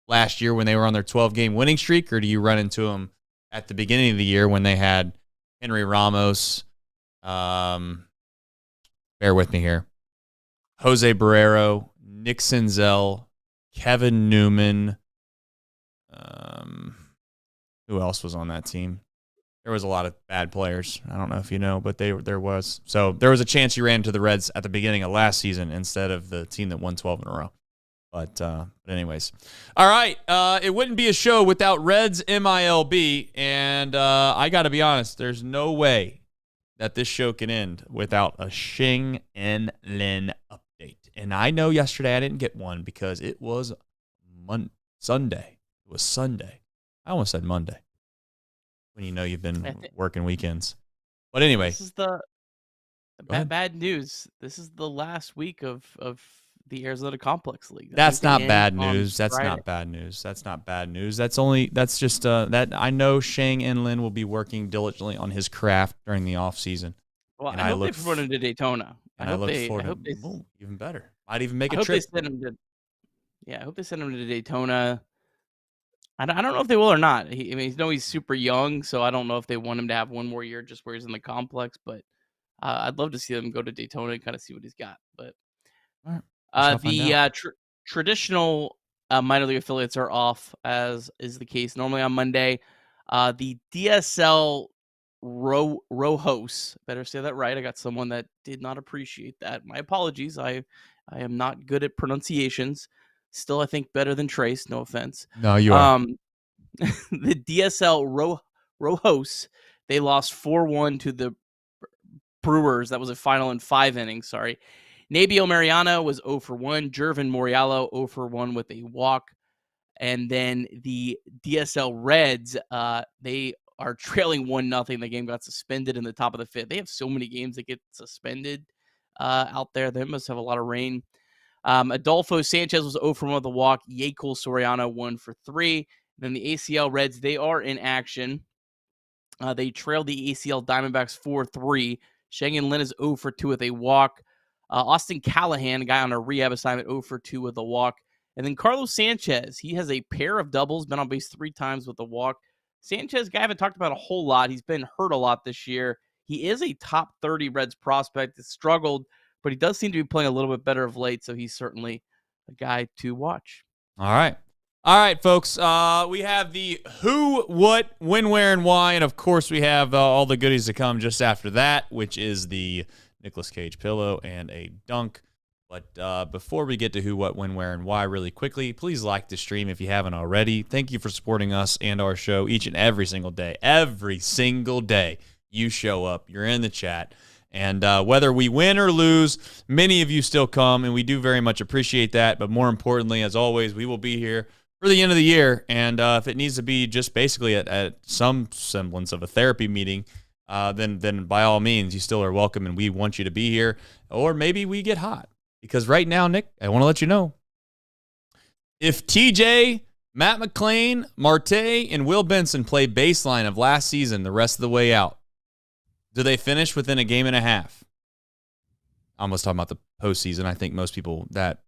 last year when they were on their 12-game winning streak, or do you run into them at the beginning of the year when they had Henry Ramos, bear with me here, Jose Barrero, Nick Senzel, Kevin Newman. Who else was on that team? There was a lot of bad players. I don't know if you know, but there was. So there was a chance you ran into the Reds at the beginning of last season instead of the team that won 12 in a row. But anyways. All right. It wouldn't be a show without Reds MILB. And I got to be honest, there's no way that this show can end without a Shing and Lin update. And I know yesterday I didn't get one because it was Sunday. It was Sunday. I almost said Monday. When you know you've been working weekends. But anyway. This is the bad news. This is the last week of the Arizona Complex League. That's not bad news. That's not bad news. That's not bad news. That's just that I know Shang and Lin will be working diligently on his craft during the off season. Well, I hope they promote him to Daytona. I look forward to even better. Might even make a trip. I hope they send him to Daytona. I don't know if they will or not. He's super young, so I don't know if they want him to have one more year just where he's in the complex. But I'd love to see them go to Daytona and kind of see what he's got. But all right. the traditional minor league affiliates are off, as is the case normally on Monday. The DSL Rojos, better say that right. I got someone that did not appreciate that. My apologies. I am not good at pronunciations. Still, I think better than Trace. No offense. No, you are. The DSL Rojos, they lost 4-1 to the Brewers. That was a final in 5 innings. Sorry. Nabio Mariano was 0 for 1. Jervin Moriallo 0 for 1 with a walk. And then the DSL Reds, they are trailing 1-0. The game got suspended in the top of the 5th. They have so many games that get suspended out there. They must have a lot of rain. Adolfo Sanchez was 0 for 1 with a walk. Yekel Soriano 1 for 3. Then the ACL Reds, they are in action. They trailed the ACL Diamondbacks 4-3. Shang and Lin is 0 for 2 with a walk. Austin Callahan, a guy on a rehab assignment, 0 for 2 with a walk. And then Carlos Sanchez, he has a pair of doubles, been on base 3 times with a walk. Sanchez, guy I haven't talked about a whole lot. He's been hurt a lot this year. He is a top 30 Reds prospect. Has struggled, but he does seem to be playing a little bit better of late, so he's certainly a guy to watch. All right, folks. We have the who, what, when, where, and why, and of course we have all the goodies to come just after that, which is the Nicolas Cage pillow and a dunk. But before we get to who, what, when, where, and why really quickly, please like the stream if you haven't already. Thank you for supporting us and our show each and every single day. Every single day you show up, you're in the chat, And whether we win or lose, many of you still come, and we do very much appreciate that. But more importantly, as always, we will be here for the end of the year. And if it needs to be just basically at some semblance of a therapy meeting, then by all means, you still are welcome, and we want you to be here. Or maybe we get hot. Because right now, Nick, I want to let you know, if TJ, Matt McClain, Marte, and Will Benson play baseline of last season the rest of the way out, do they finish within a game and a half? I'm almost talking about the postseason. I think most people that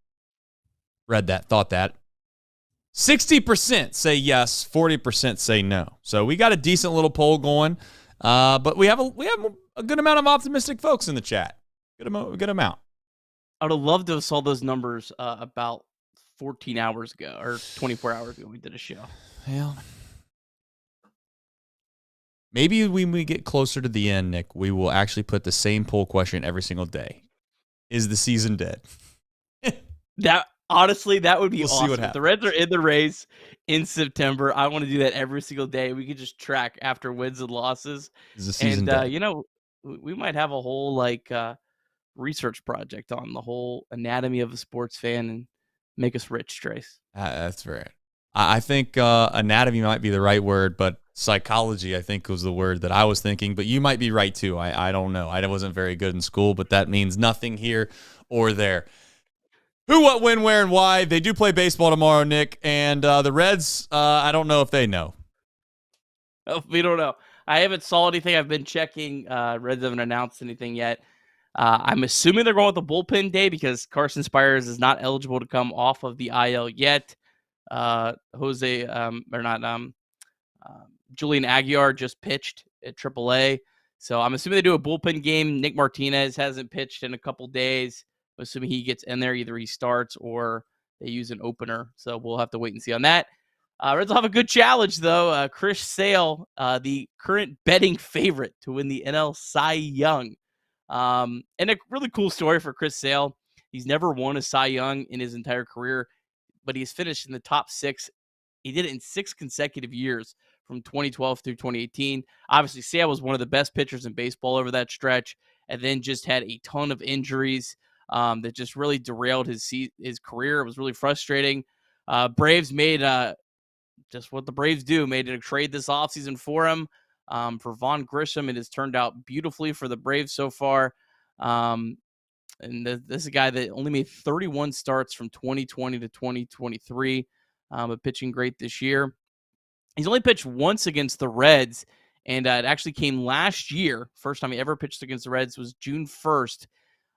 read that thought that. 60% say yes, 40% say no. So we got a decent little poll going, but we have a good amount of optimistic folks in the chat. Good amount. I would have loved to have saw those numbers about 14 hours ago or 24 hours ago. We did a show. Well, maybe when we get closer to the end, Nick, we will actually put the same poll question every single day. Is the season dead? Honestly, that would be we'll awesome. See what if the Reds are in the race in September, I want to do that every single day. We could just track after wins and losses. Is the season dead? We might have a whole research project on the whole anatomy of a sports fan and make us rich, Trace. That's right. I think anatomy might be the right word, but psychology, I think, was the word that I was thinking. But you might be right, too. I don't know. I wasn't very good in school, but that means nothing here or there. Who, what, when, where, and why. They do play baseball tomorrow, Nick. And the Reds, I don't know if they know. Oh, we don't know. I haven't saw anything. I've been checking. Reds haven't announced anything yet. I'm assuming they're going with the bullpen day because Carson Spires is not eligible to come off of the IL yet. Julian Aguiar just pitched at AAA. So I'm assuming they do a bullpen game. Nick Martinez hasn't pitched in a couple days. I'm assuming he gets in there. Either he starts or they use an opener. So we'll have to wait and see on that. Reds will have a good challenge, though. Chris Sale, the current betting favorite to win the NL Cy Young. And a really cool story for Chris Sale. He's never won a Cy Young in his entire career, but he's finished in the top 6. He did it in 6 consecutive years from 2012 through 2018. Obviously, Sale was one of the best pitchers in baseball over that stretch, and then just had a ton of injuries that just really derailed his career. It was really frustrating. Braves made just what the Braves do, made a trade this offseason for him. For Vaughn Grissom, it has turned out beautifully for the Braves so far. And this is a guy that only made 31 starts from 2020 to 2023, but pitching great this year. He's only pitched once against the Reds, and it actually came last year. First time he ever pitched against the Reds was June 1st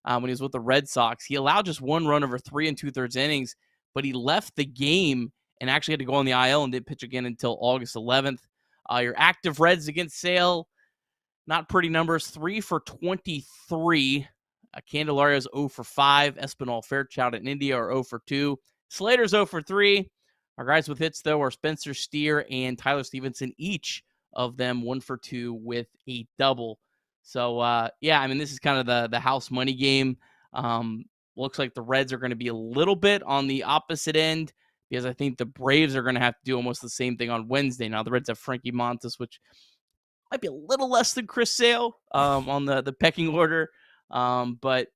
when he was with the Red Sox. He allowed just 1 run over 3 2/3 innings, but he left the game and actually had to go on the IL and didn't pitch again until August 11th. Your active Reds against Sale, not pretty numbers. 3 for 23. Candelario's 0 for 5. Espinal, Fairchild, and India are 0 for 2. Slater's 0 for 3. Our guys with hits, though, are Spencer Steer and Tyler Stevenson, each of them 1 for 2 with a double. So, this is kind of the house money game. Looks like the Reds are going to be a little bit on the opposite end because I think the Braves are going to have to do almost the same thing on Wednesday. Now, the Reds have Frankie Montas, which might be a little less than Chris Sale on the pecking order. But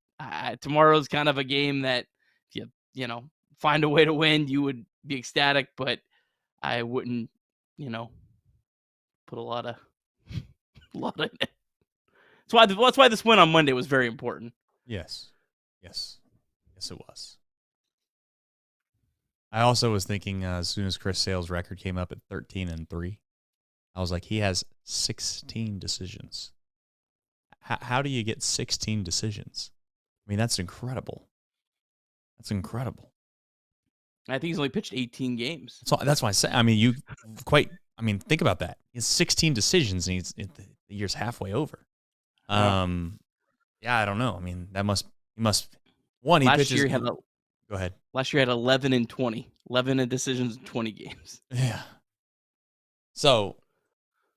tomorrow's kind of a game that if you find a way to win, you would be ecstatic, but I wouldn't, put a lot of in it. That's why this win on Monday was very important. Yes, it was. I also was thinking as soon as Chris Sale's record came up at 13-3, I was like, he has 16 decisions. How do you get 16 decisions? I mean, that's incredible. I think he's only pitched 18 games. So that's why I say. I mean, think about that. He has 16 decisions, and the year's halfway over. I don't know. I mean, he must. One, he pitches. Go ahead. Last year had 11 and 20. 11 decisions in 20 games. Yeah. So,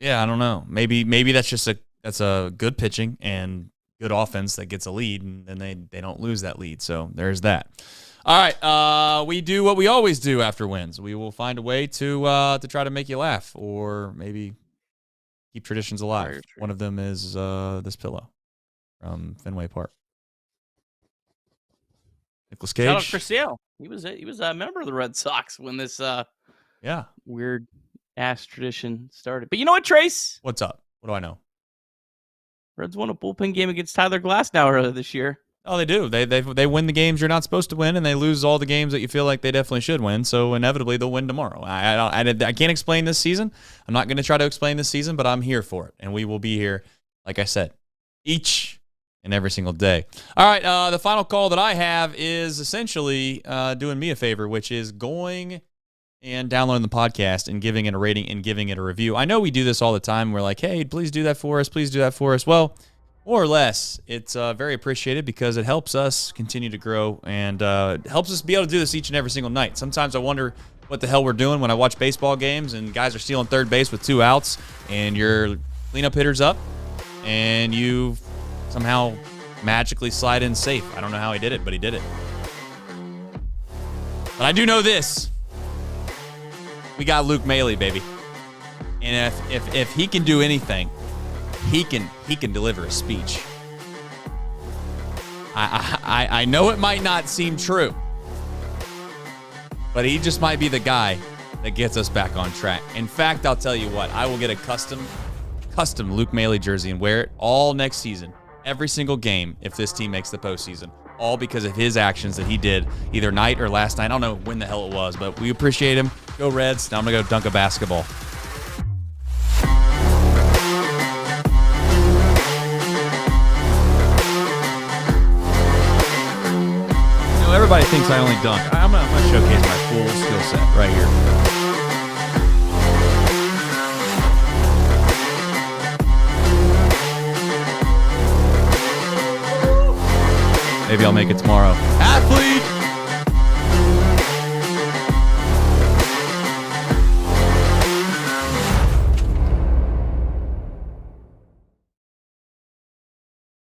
I don't know. Maybe that's just that's a good pitching and good offense that gets a lead, and then they don't lose that lead. So there's that. All right, we do what we always do after wins. We will find a way to try to make you laugh, or maybe keep traditions alive. One of them is this pillow. from Fenway Park. Nicolas Shout out Cage. Chris Sale. He was a member of the Red Sox when this weird ass tradition started. But you know what, Trace? What's up? What do I know? Reds won a bullpen game against Tyler Glasnow earlier this year. Oh, they do. They win the games you're not supposed to win, and they lose all the games that you feel like they definitely should win. So inevitably, they'll win tomorrow. I can't explain this season. I'm not going to try to explain this season, but I'm here for it, and we will be here, like I said, each and every single day. All right, the final call that I have is essentially doing me a favor, which is going and downloading the podcast and giving it a rating and giving it a review. I know we do this all the time. We're like, hey, please do that for us. Please do that for us. Well, more or less, it's very appreciated because it helps us continue to grow and helps us be able to do this each and every single night. Sometimes I wonder what the hell we're doing when I watch baseball games and guys are stealing third base with 2 outs and your cleanup hitter's up and you somehow magically slide in safe. I don't know how he did it, but he did it. But I do know this. We got Luke Maile, baby. And if he can do anything, he can deliver a speech. I know it might not seem true, but he just might be the guy that gets us back on track. In fact, I'll tell you what, I will get a custom Luke Maile jersey and wear it all next season, every single game if this team makes the postseason, all because of his actions that he did either night or last night. I don't know when the hell it was, but we appreciate him. Go Reds. Now I'm going to go dunk a basketball. Everybody thinks I only dunk. I'm gonna showcase my full skill set right here. Maybe I'll make it tomorrow. Athlete!